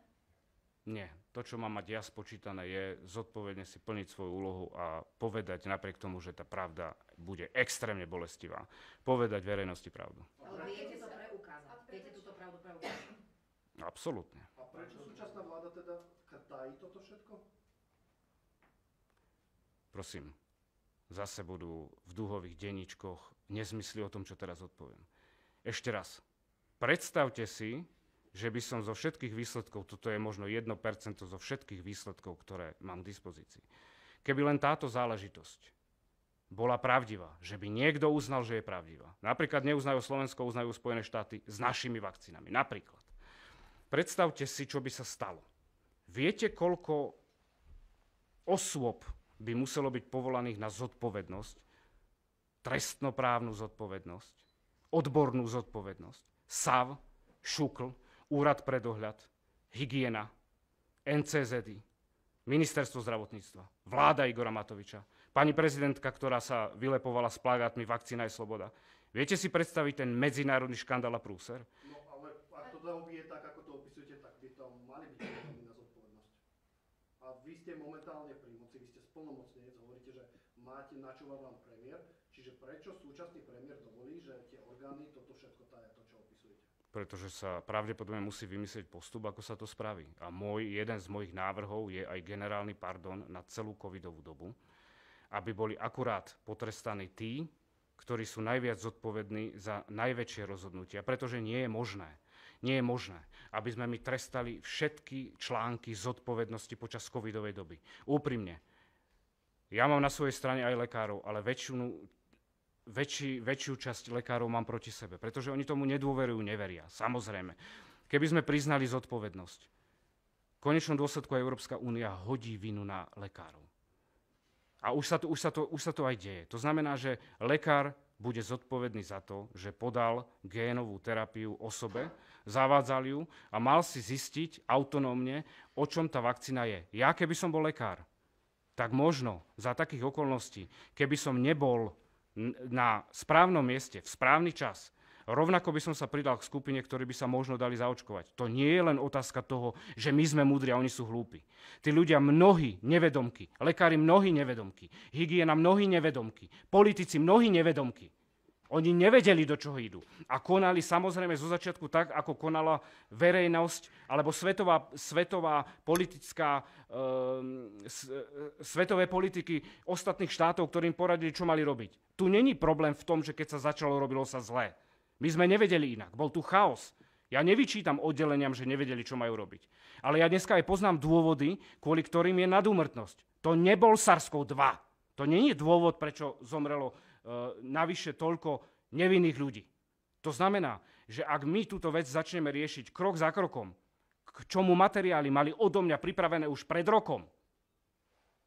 Nie. To, čo mám mať ja spočítané, je zodpovedne si plniť svoju úlohu a povedať, napriek tomu, že tá pravda bude extrémne bolestivá, povedať verejnosti pravdu. Ale viete to preukázať? Viete túto pravdu preukázať? Absolútne. A prečo súčasná vláda teda tají toto všetko? Prosím, zase budú v dúhových denníčkoch nezmysly o tom, čo teraz odpoviem. Ešte raz. Predstavte si, že by som zo všetkých výsledkov, toto je možno 1% zo všetkých výsledkov, ktoré mám k dispozícii, keby len táto záležitosť bola pravdivá, že by niekto uznal, že je pravdivá. Napríklad neuznajú Slovensko, uznajú Spojené štáty s našimi vakcínami. Napríklad. Predstavte si, čo by sa stalo. Viete, koľko osôb by muselo byť povolaných na zodpovednosť, trestnoprávnu zodpovednosť, odbornú zodpovednosť, SAV, ŠUKL, Úrad pre dohľad, hygiena, NCZI, Ministerstvo zdravotníctva, vláda Igora Matoviča, pani prezidentka, ktorá sa vylepovala s plagátmi Vakcína je sloboda. Viete si predstaviť ten medzinárodný škandál a prúser? No ale ak to zaobie tak, ako to opisujete, tak by tam mali byť povolaní na zodpovednosť. A vy ste momentálne pri moci, vy ste splnomocnenec, hovoríte, že máte načúvať vám premiér, čiže prečo súčasný premiér dovolí, že tie orgány toto všetko tajia, to, čo opisujete? Pretože sa pravdepodobne musí vymyslieť postup, ako sa to spraví. A jeden z mojich návrhov je aj generálny pardon na celú covidovú dobu, aby boli akurát potrestaní tí, ktorí sú najviac zodpovední za najväčšie rozhodnutia. Pretože nie je možné, aby sme my trestali všetky články zodpovednosti počas covidovej doby. Úprimne. Ja mám na svojej strane aj lekárov, ale väčšinu väčšiu časť lekárov mám proti sebe, pretože oni tomu nedôverujú, neveria, samozrejme. Keby sme priznali zodpovednosť, v konečnom dôsledku Európska únia hodí vinu na lekárov. A už sa to aj deje. To znamená, že lekár bude zodpovedný za to, že podal génovú terapiu osobe, zavádzal ju a mal si zistiť autonómne, o čom tá vakcína je. Ja, keby som bol lekár, tak možno za takých okolností, keby som nebol na správnom mieste, v správny čas, rovnako by som sa pridal k skupine, ktorí by sa možno dali zaočkovať. To nie je len otázka toho, že my sme múdri a oni sú hlúpi. Tí ľudia mnohí nevedomky, lekári mnohí nevedomky, hygiena mnohí nevedomky, politici mnohí nevedomky. Oni nevedeli, do čoho idú. A konali samozrejme zo začiatku tak, ako konala verejnosť, alebo svetové politiky ostatných štátov, ktorým poradili, čo mali robiť. Tu není problém v tom, že keď sa začalo, robilo sa zle. My sme nevedeli inak. Bol tu chaos. Ja nevyčítam oddeleniam, že nevedeli, čo majú robiť. Ale ja dneska aj poznám dôvody, kvôli ktorým je nadúmrtnosť. To nebol SARS-CoV-2. To nie je dôvod, prečo zomrelo navyše toľko nevinných ľudí. To znamená, že ak my túto vec začneme riešiť krok za krokom, k čomu materiály mali odo mňa pripravené už pred rokom,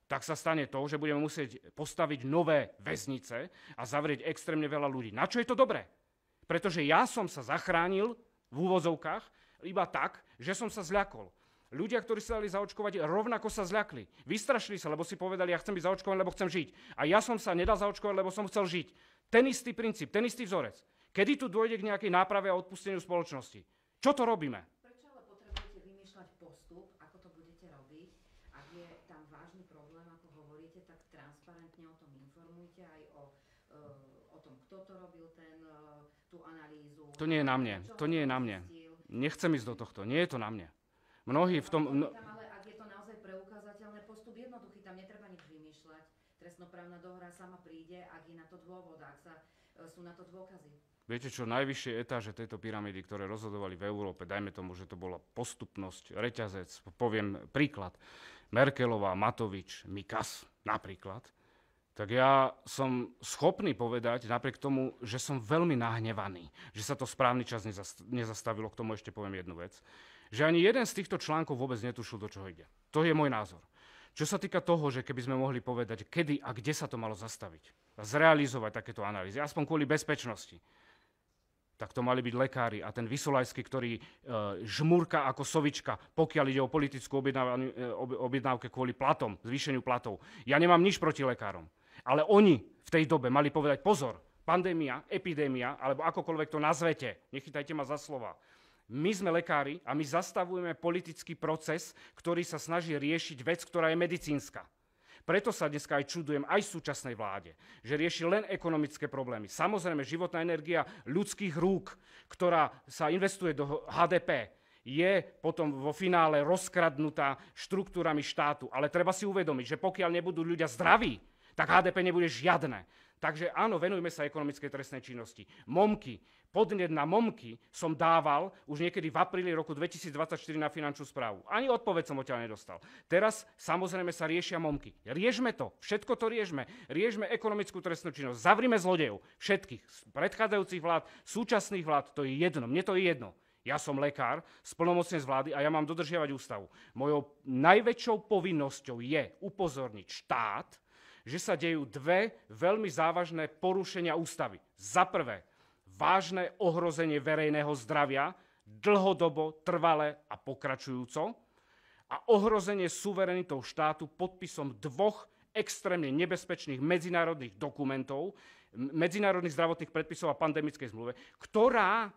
tak sa stane to, že budeme musieť postaviť nové väznice a zavrieť extrémne veľa ľudí. Na čo je to dobré? Pretože ja som sa zachránil v úvozovkách iba tak, že som sa zľakol. Ľudia, ktorí sa dali zaočkovať, rovnako sa zľakli. Vystrašili sa, lebo si povedali, ja chcem byť zaočkovaný, lebo chcem žiť. A ja som sa nedal zaočkovať, lebo som chcel žiť. Ten istý princíp, ten istý vzorec. Kedy tu dôjde k nejakej náprave a odpusteniu spoločnosti? Čo to robíme? Prečo ale potrebujete vymýšľať postup, ako to budete robiť? Ak je tam vážny problém, ako hovoríte, tak transparentne o tom informujte aj o tom, kto to robil, tú analýzu. To nie je na mne. To nie je na mne. Nechcem ísť do tohto. Nie je to na mne. Mnohí v tom... Ale ak je to naozaj preukázateľné, postup jednoduchý, tam netreba nič vymýšľať. Trestnoprávna dohra sama príde, ak je na to dôvod, ak sú na to dôkazy. Viete čo, najvyššie etáže tejto pyramídy, ktoré rozhodovali v Európe, dajme tomu, že to bola postupnosť, reťazec, poviem príklad, Merkelová, Matovič, Mikas napríklad, tak ja som schopný povedať, napriek tomu, že som veľmi nahnevaný, že sa to správny čas nezastavilo, k tomu ešte poviem jednu vec, že ani jeden z týchto článkov vôbec netušil, do čoho ide. To je môj názor. Čo sa týka toho, že keby sme mohli povedať, kedy a kde sa to malo zastaviť a zrealizovať takéto analýzy, aspoň kvôli bezpečnosti, tak to mali byť lekári a ten Vysolajský, ktorý žmúrka ako sovička, pokiaľ ide o politickú objednávke kvôli platom, zvýšeniu platov. Ja nemám nič proti lekárom, ale oni v tej dobe mali povedať pozor, pandémia, epidémia, alebo akokoľvek to nazvete, nechytajte ma za slova. My sme lekári a my zastavujeme politický proces, ktorý sa snaží riešiť vec, ktorá je medicínska. Preto sa dneska aj čudujem aj súčasnej vláde, že rieši len ekonomické problémy. Samozrejme, životná energia ľudských rúk, ktorá sa investuje do HDP, je potom vo finále rozkradnutá štruktúrami štátu. Ale treba si uvedomiť, že pokiaľ nebudú ľudia zdraví, tak HDP nebude žiadne. Takže áno, venujme sa ekonomickej trestnej činnosti. Momky, podnet na momky som dával už niekedy v apríli roku 2024 na finančnú správu. Ani odpoveď som odtiaľ nedostal. Teraz samozrejme sa riešia momky. Riešme to, všetko to riešme. Riešme ekonomickú trestnú činnosť. Zavrime zlodejov, všetkých z predchádzajúcich vlád, súčasných vlád, to je jedno, mne to je jedno. Ja som lekár, splnomocnenec vlády a ja mám dodržiavať ústavu. Mojou najväčšou povinnosťou je upozorniť štát, že sa dejú dve veľmi závažné porušenia ústavy. Za prvé, vážne ohrozenie verejného zdravia, dlhodobo, trvale a pokračujúco, a ohrozenie suverenitou štátu podpisom dvoch extrémne nebezpečných medzinárodných dokumentov, medzinárodných zdravotných predpisov a pandemickej zmluve, ktorá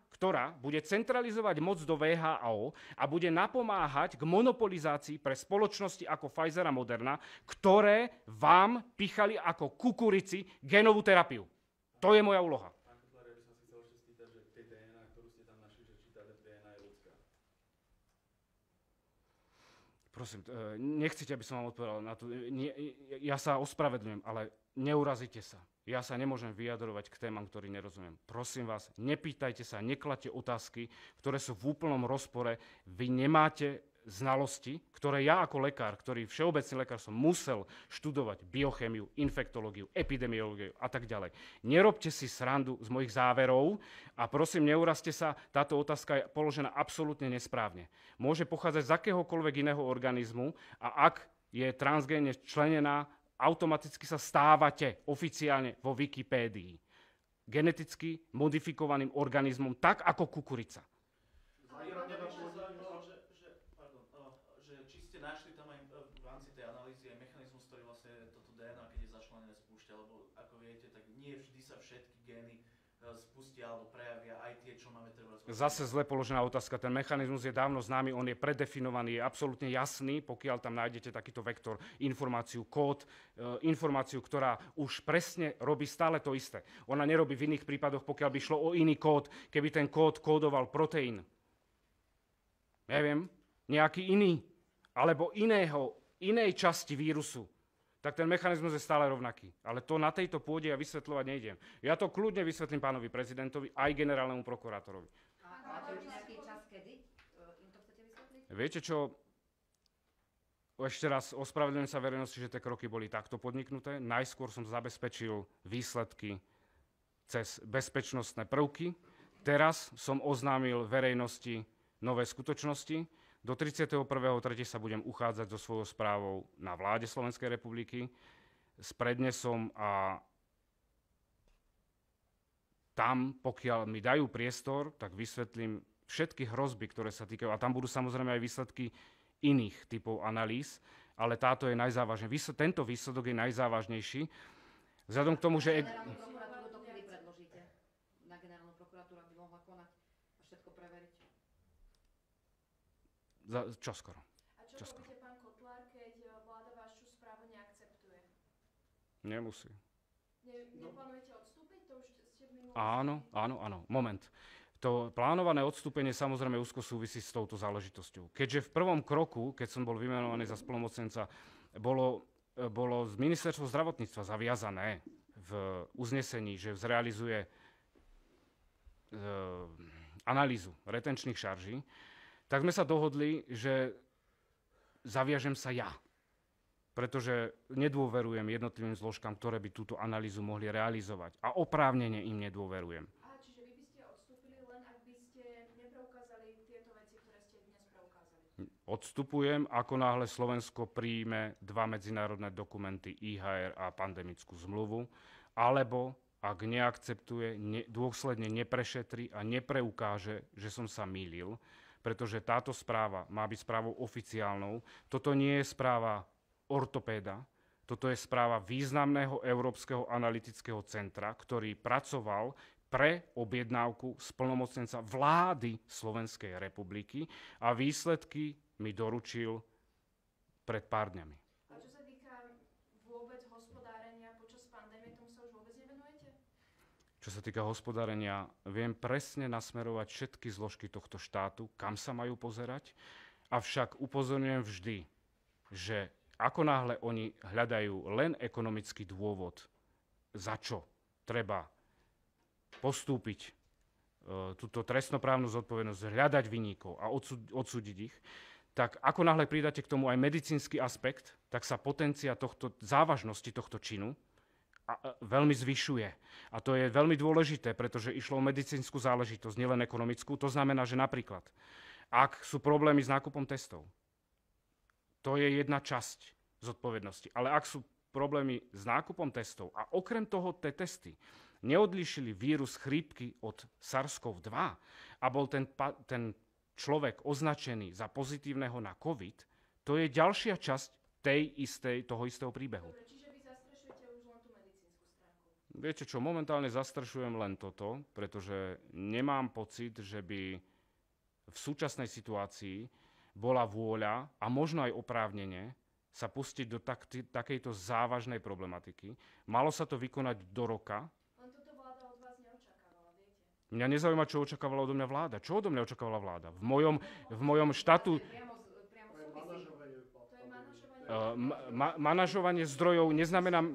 bude centralizovať moc do WHO a bude napomáhať k monopolizácii pre spoločnosti ako Pfizer a Moderna, ktoré vám pichali ako kukurici génovú terapiu. To je moja úloha. Pán Kotlar, ja by som si chcel ešte spýtať, že tej DNA, ktorú ste tam našli, že či tá DNA je ľudská. Prosím, nechcete, aby som vám odpovedal na to. Ja sa ospravedlňujem, ale neurazite sa. Ja sa nemôžem vyjadrovať k témam, ktorý nerozumiem. Prosím vás, nepýtajte sa, nekladte otázky, ktoré sú v úplnom rozpore. Vy nemáte znalosti, ktoré ja ako lekár, ktorý všeobecný lekár som musel študovať biochémiu, infektológiu, epidemiológiu a tak ďalej. Nerobte si srandu z mojich záverov a prosím, neurazte sa, táto otázka je položená absolútne nesprávne. Môže pochádzať z akéhokoľvek iného organizmu a ak je transgénne členená, automaticky sa stávate oficiálne vo Wikipédii geneticky modifikovaným organizmom, tak ako kukurica. Že či ste našli tam aj v rámci tej analýzy aj mechanizmus, ktorý vlastne toto DNA, keď je začlenené, spúšťa, lebo ako viete, tak nie vždy sa všetky gény spustia alebo prejavia aj tie, čo máme treba. Zase zle položená otázka. Ten mechanizmus je dávno známy, on je predefinovaný, je absolútne jasný, pokiaľ tam nájdete takýto vektor, informáciu, kód, informáciu, ktorá už presne robí stále to isté. Ona nerobí v iných prípadoch, pokiaľ by šlo o iný kód, keby ten kód kódoval proteín. Neviem, nejaký iný, alebo inej časti vírusu, tak ten mechanizmus je stále rovnaký. Ale to na tejto pôde ja vysvetľovať nejdem. Ja to kľudne vysvetlím pánovi prezidentovi, aj generálnemu prokurátorovi. A máte už nejaký čas, kedy im to chcete vysvetliť? Viete čo, ešte raz ospravedlňujem sa verejnosti, že tie kroky boli takto podniknuté. Najskôr som zabezpečil výsledky cez bezpečnostné prvky. Teraz som oznámil verejnosti nové skutočnosti. Do 31.3. sa budem uchádzať so svojou správou na vláde Slovenskej republiky s prednesom a tam, pokiaľ mi dajú priestor, tak vysvetlím všetky hrozby, ktoré sa týkajú. A tam budú samozrejme aj výsledky iných typov analýz, ale táto je najzávažnejšia. Tento výsledok je najzávažnejší. Vzhľadom k tomu, že... Generálnu prokuratúru dokedy predložíte? Na generálnu prokuratúru, aby mohla konať a všetko preveriť? Čoskoro. A čo robíte, pán Kotlár, keď vláda vašu správu neakceptuje? Nemusí. Neplánujete odstúpiť? To už ste v minulosti... Áno. Moment. To plánované odstúpenie samozrejme úzko súvisí s touto záležitosťou. Keďže v prvom kroku, keď som bol vymenovaný za splnomocnenca, bolo z ministerstva zdravotníctva zaviazané v uznesení, že zrealizuje analýzu retenčných šarží, tak sme sa dohodli, že zaviažem sa ja, pretože nedôverujem jednotlivým zložkám, ktoré by túto analýzu mohli realizovať. A oprávnene im nedôverujem. Aha, čiže vy by ste odstúpili len, ak by ste nepreukázali tieto veci, ktoré ste dnes preukázali? Odstupujem, ako náhle Slovensko príjme 2 medzinárodné dokumenty IHR a pandemickú zmluvu, alebo ak neakceptuje, dôsledne neprešetri a nepreukáže, že som sa mýlil, pretože táto správa má byť správou oficiálnou. Toto nie je správa ortopéda, toto je správa významného Európskeho analytického centra, ktorý pracoval pre objednávku splnomocnenca vlády Slovenskej republiky a výsledky mi doručil pred pár dňami. A čo sa týka vôbec hospodárenia počas pandémie, tomu sa už vôbec nevenujete? Čo sa týka hospodárenia, viem presne nasmerovať všetky zložky tohto štátu, kam sa majú pozerať, avšak upozorňujem vždy, že ako náhle oni hľadajú len ekonomický dôvod, za čo treba postúpiť túto trestnoprávnu zodpovednosť, hľadať vinníkov a odsúdiť ich, tak ako náhle pridáte k tomu aj medicínsky aspekt, tak sa potencia závažnosti tohto činu veľmi zvyšuje. A to je veľmi dôležité, pretože išlo o medicínsku záležitosť, nielen ekonomickú. To znamená, že napríklad, ak sú problémy s nákupom testov, to je jedna časť zodpovednosti. Ale ak sú problémy s nákupom testov a okrem toho tie testy neodlíšili vírus chrípky od SARS-CoV-2 a bol ten človek označený za pozitívneho na COVID, to je ďalšia časť toho istého príbehu. Dobre, čiže vy zastrešujete už len tú medicínsku stránku? Viete čo, momentálne zastrešujem len toto, pretože nemám pocit, že by v súčasnej situácii bola vôľa a možno aj oprávnenie sa pustiť do takejto závažnej problematiky. Malo sa to vykonať do roka. Len toto vláda od vás neočakávala, viete? Mňa nezaujíma, čo očakávala odo mňa vláda. Čo odo mňa očakávala vláda? V mojom štátu... Manažovanie zdrojov neznamená...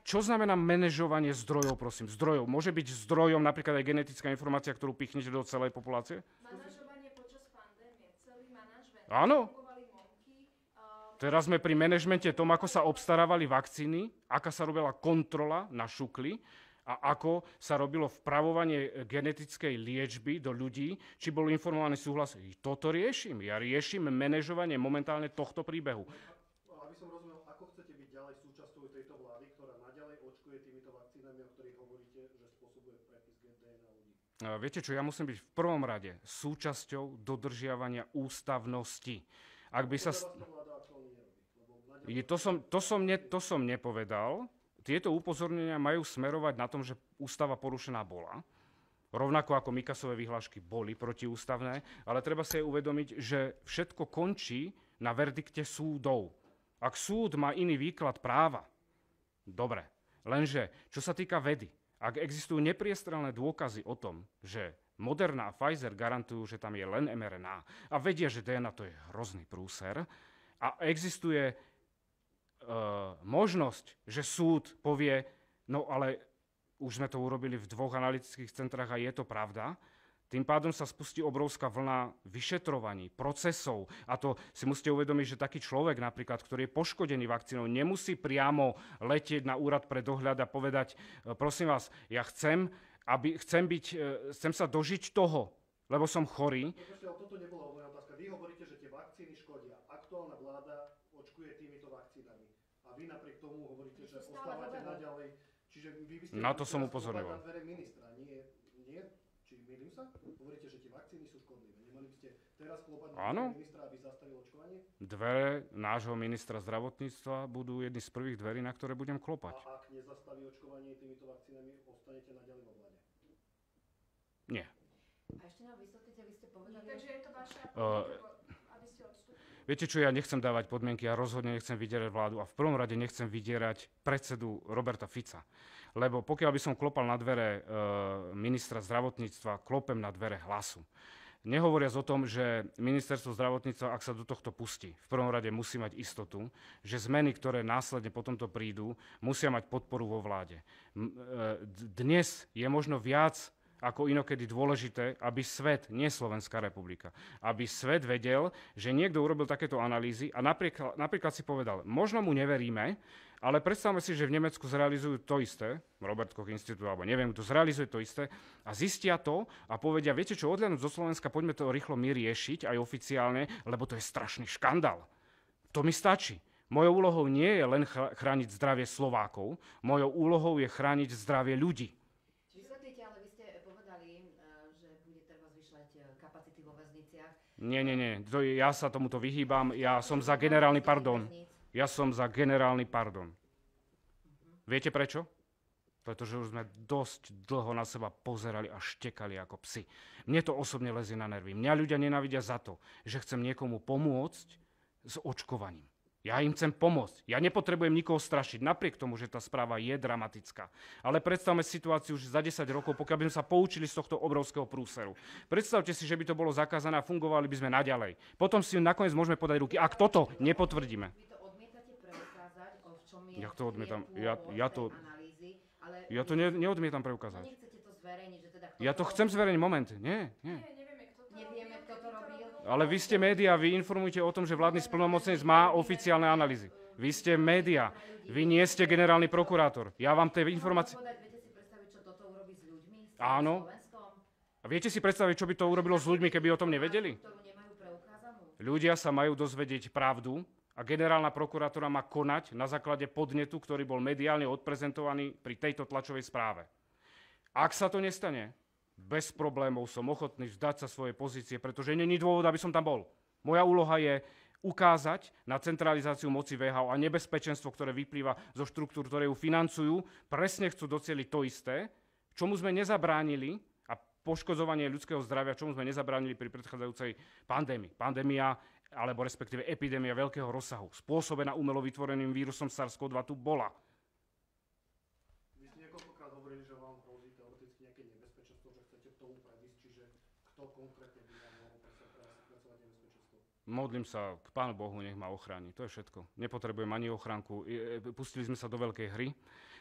Čo znamená manažovanie zdrojov, prosím? Zdrojov. Môže byť zdrojom napríklad aj genetická informácia, ktorú pichnete do celej populácie? Manažovanie počas pandémie, celý manažment. Áno. fungovali MOMky. Teraz sme pri manažmente tom, ako sa obstarávali vakcíny, aká sa robila kontrola na šukli a ako sa robilo vpravovanie genetickej liečby do ľudí, či bol informovaný súhlas. Toto riešim. Ja riešim manažovanie momentálne tohto príbehu. Aby som rozumel, ako chcete byť ďalej súčasťou tejto vlády, ktorá naďalej očkuje týmito vakcínami, o ktorých hovoríte, že spôsobuje prepis DNA ľudí? Viete čo, ja musím byť v prvom rade súčasťou dodržiavania ústavnosti. Ak by sa... To som nepovedal. Tieto upozornenia majú smerovať na tom, že ústava porušená bola. Rovnako ako Mikasové vyhlášky boli protiústavné, ale treba si aj uvedomiť, že všetko končí na verdikte súdov. Ak súd má iný výklad práva, dobre. Lenže, čo sa týka vedy, ak existujú nepriestrelné dôkazy o tom, že Moderna a Pfizer garantujú, že tam je len mRNA a vedia, že DNA to je hrozný prúser a existuje možnosť, že súd povie, no ale už sme to urobili v 2 analytických centrách a je to pravda, tým pádom sa spustí obrovská vlna vyšetrovaní, procesov a to si musíte uvedomiť, že taký človek napríklad, ktorý je poškodený vakcínou, nemusí priamo letieť na úrad pre dohľad a povedať, prosím vás, ja chcem sa dožiť toho, lebo som chorý. Toto nebola moja otázka. Vy hovoríte, že tie vakcíny škodia. Aktuálna vláda očkuje týmito vakcínami. A vy napriek tomu hovoríte, že ostávate naďalej. Čiže vy by ste na to som upozorňoval. Na dvere ministra. Nie? Či mýlim sa? Hovoríte, že tie vakcíny sú škodlivé. Nemali by ste teraz klopať na dvere ministra, aby zastavil očkovanie? Dvere nášho ministra zdravotníctva budú jedny z prvých dverí, na ktoré budem klopať. A ak nezastaví očkovanie týmito vakcínami, ostanete naďalej vo vláde? Nie. A ešte nám vysvetlíte, vy ste povedali... Takže je to vaša podmienka, aby ste odstúpili. Viete čo, ja nechcem dávať podmienky, ja rozhodne nechcem vydierať vládu a v prvom rade nechcem vydierať predsedu Roberta Fica. Lebo pokiaľ by som klopal na dvere ministra zdravotníctva, klopem na dvere Hlasu. Nehovoriac o tom, že ministerstvo zdravotníctva, ak sa do tohto pustí, v prvom rade musí mať istotu, že zmeny, ktoré následne po tomto prídu, musia mať podporu vo vláde. Dnes je možno viac ako inokedy dôležité, aby svet, nie Slovenská republika, aby svet vedel, že niekto urobil takéto analýzy a napríklad si povedal, možno mu neveríme, ale predstavme si, že v Nemecku zrealizujú to isté, Robert Koch Institút, alebo neviem, kto zrealizuje to isté, a zistia to a povedia, viete čo, odhľadnúť zo Slovenska, poďme to rýchlo my riešiť, aj oficiálne, lebo to je strašný škandál. To mi stačí. Mojou úlohou nie je len chrániť zdravie Slovákov, mojou úlohou je chrániť zdravie ľudí. Vysvetlíte, ale vy ste povedali, že bude treba zvyšľať kapacity vo väzniciach. Nie. Ja sa tomuto vyhýbam. Ja som za generálny pardon. Viete prečo? Pretože už sme dosť dlho na seba pozerali a štekali ako psi. Mne to osobne lezie na nervy. Mňa ľudia nenávidia za to, že chcem niekomu pomôcť s očkovaním. Ja im chcem pomôcť. Ja nepotrebujem nikoho strašiť, napriek tomu, že tá správa je dramatická. Ale predstavme situáciu už za 10 rokov, pokiaľ by sme sa poučili z tohto obrovského prúseru. Predstavte si, že by to bolo zakázané a fungovali by sme naďalej. Potom si nakoniec môžeme podať ruky, ak toto nepotvrdíme. Vy to odmietate preukázať, v čom je... Ja to odmietam. Ja to neodmietam preukázať. Nechcete to zverejniť, že teda... Ja to chcem zverejniť, moment. Nie. Nevieme, kto to robil. Ale vy ste médiá, vy informujete o tom, že vládny splnomocnenec má oficiálne analýzy. Vy ste médiá, vy nie ste generálny prokurátor. Ja vám tie informácie... Viete si predstaviť, čo toto urobí s ľuďmi? Áno. A viete si predstaviť, čo by to urobilo s ľuďmi, keby o tom nevedeli? Ktorú nemajú preukázanú? Ľudia sa majú dozvedieť pravdu a generálna prokuratúra má konať na základe podnetu, ktorý bol mediálne odprezentovaný pri tejto tlačovej správe. Ak sa to nestane, bez problémov som ochotný vzdať sa svojej pozície, pretože není dôvod, aby som tam bol. Moja úloha je ukázať na centralizáciu moci WHO a nebezpečenstvo, ktoré vyplýva zo štruktúr, ktoré ju financujú, presne chcú docieliť to isté, čomu sme nezabránili a poškodzovanie ľudského zdravia, čomu sme nezabránili pri predchádzajúcej pandémii. Pandémia, alebo respektíve epidémia veľkého rozsahu, spôsobená umelo vytvoreným vírusom SARS-CoV-2 tu bola. Vy ste niekoľkokrát hovorili, že vám hrozí teoreticky nejaké nebezpečenstvo, že chcete k tomu predísť, čiže kto konkrétne by vám mohol predstavovať nebezpečenstvo? Modlím sa k Pánu Bohu, nech ma ochráni. To je všetko. Nepotrebujem ani ochránku. Pustili sme sa do veľkej hry.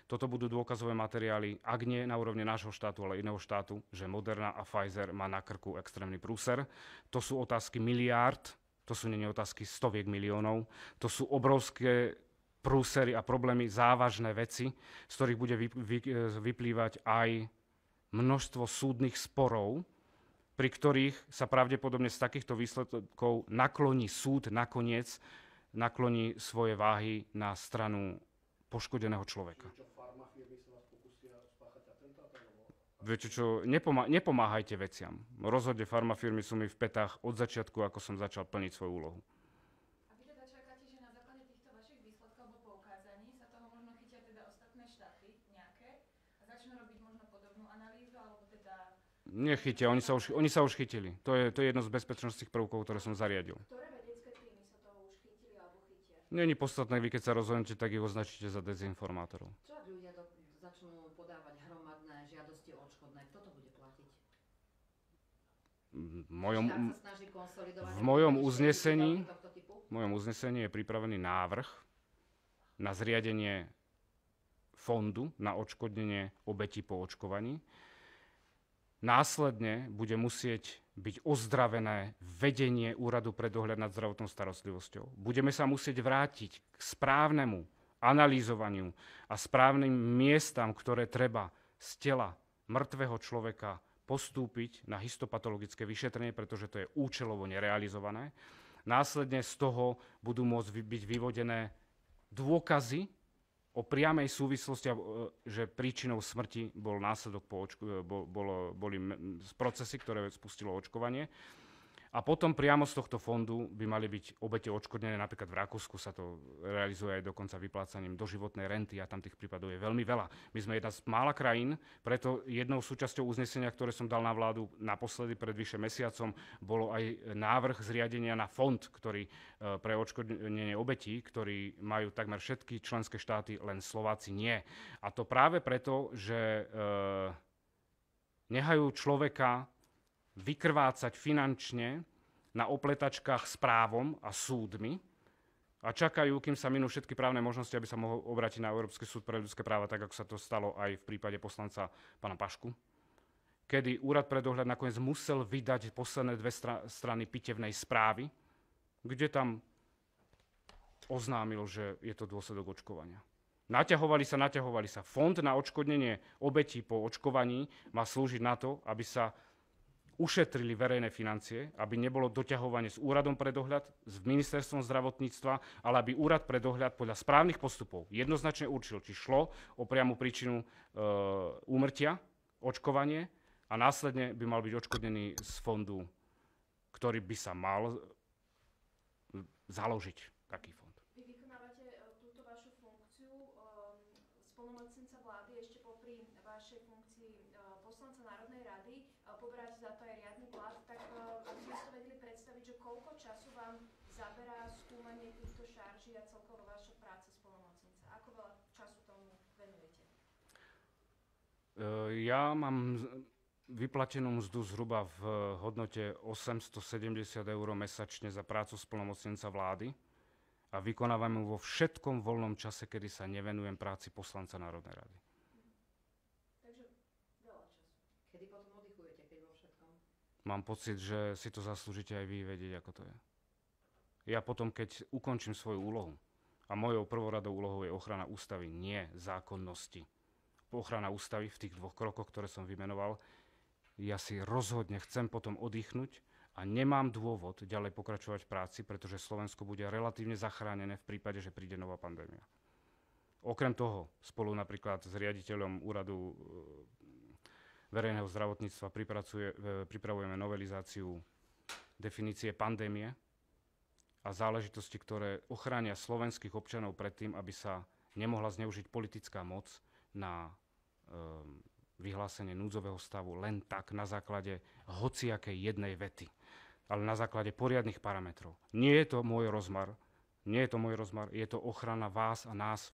Toto budú dôkazové materiály, ak nie na úrovni nášho štátu, ale iného štátu, že Moderna a Pfizer má na krku extrémny prúser. To sú otázky miliárd. to sú nie otázky stoviek miliónov, to sú obrovské prúsery a problémy, závažné veci, z ktorých bude vyplývať aj množstvo súdnych sporov, pri ktorých sa pravdepodobne z takýchto výsledkov nakloní súd nakoniec, nakloní svoje váhy na stranu poškodeného človeka. Čiže čo, farmafirmy sa vás pokusia spáchať atentát? Viete čo, nepomáhajte veciam. Rozhodne farmafirmy sú mi v petách od začiatku, ako som začal plniť svoju úlohu. A vy teda čakáte, že na základe týchto vašich výsledkov alebo poukázaní sa toho možno chytia teda ostatné štáty nejaké a začnú robiť možno podobnú analýzu, alebo teda... Nechytia, oni sa už chytili. To je jedno z bezpečnostných prvkov, ktoré som zariadil. Ktoré vedecké týmy sa toho už chytili alebo chytia? Není podstatné, vy keď sa rozhodnete, tak ich označíte za dezinformátorov. Čo ak ľudia začnú podávať hromadné žiadosti o odškodné? Kto to bude platiť? Štát sa snaží konsolidovať v mojom nejaké uznesení- výsledky tohto typu? V mojom uznesení je pripravený návrh na zriadenie fondu na odškodnenie obetí po očkovaní. Následne bude musieť byť ozdravené vedenie Úradu pre dohľad nad zdravotnou starostlivosťou. Budeme sa musieť vrátiť k správnemu analýzovaniu a správnym miestam, ktoré treba z tela mŕtvého človeka postúpiť na histopatologické vyšetrenie, pretože to je účelovo nerealizované. Následne z toho budú môcť byť vyvodené dôkazy o priamej súvislosti, že príčinou smrti bol následok boli procesy, ktoré spustilo očkovanie. A potom priamo z tohto fondu by mali byť obete odškodnené. Napríklad v Rakúsku sa to realizuje aj dokonca vyplácaním doživotnej renty a tam tých prípadov je veľmi veľa. My sme jedna z mála krajín, preto jednou súčasťou uznesenia, ktoré som dal na vládu naposledy pred vyše mesiacom, bolo aj návrh zriadenia na fond, ktorý pre odškodnenie obetí, ktorý majú takmer všetky členské štáty, len Slováci nie. A to práve preto, že nehajú človeka vykrvácať finančne na opletačkách s právom a súdmi a čakajú, kým sa minú všetky právne možnosti, aby sa mohol obrátiť na Európsky súd pre ľudské práva, tak ako sa to stalo aj v prípade poslanca pána Pašku, kedy Úrad pre dohľad nakoniec musel vydať posledné 2 strany pitevnej správy, kde tam oznámil, že je to dôsledok očkovania. Naťahovali sa. Fond na odškodnenie obetí po očkovaní má slúžiť na to, aby sa ušetrili verejné financie, aby nebolo doťahovanie s Úradom pre dohľad, s Ministerstvom zdravotníctva, ale aby Úrad pre dohľad podľa správnych postupov jednoznačne určil, či šlo o priamu príčinu úmrtia, očkovanie, a následne by mal byť odškodnený z fondu, ktorý by sa mal založiť, taký fond. Vy vykonávate túto vašu funkciu splnomocnenca vlády ešte popri vašej funkcii poslanca Národnej rady, poberať za to aj riadny plat, tak aby sme si to vedeli predstaviť, že koľko času vám zaberá skúmanie týchto šarží a celkovo vaša práca splnomocnenca. Ako veľa času tomu venujete? Ja mám vyplatenú mzdu zhruba v hodnote 870 eur mesačne za prácu splnomocnenca vlády a vykonávam ju vo všetkom voľnom čase, kedy sa nevenujem práci poslanca Národnej rady. Takže veľa času. Kedy potom oddychujete, keď vo všetkom? Mám pocit, že si to zaslúžite aj vy vedieť, ako to je. Ja potom, keď ukončím svoju úlohu, a mojou prvoradou úlohou je ochrana ústavy, nie zákonnosti. Ochrana ústavy v tých 2 krokoch, ktoré som vymenoval, ja si rozhodne chcem potom oddychnúť a nemám dôvod ďalej pokračovať v práci, pretože Slovensko bude relatívne zachránené v prípade, že príde nová pandémia. Okrem toho, spolu napríklad s riaditeľom Úradu verejného zdravotníctva pripravujeme novelizáciu definície pandémie a záležitosti, ktoré ochránia slovenských občanov pred tým, aby sa nemohla zneužiť politická moc na vyhlásenie núdzového stavu len tak na základe hociakej jednej vety, ale na základe poriadnych parametrov. Nie je to môj rozmar, je to ochrana vás a nás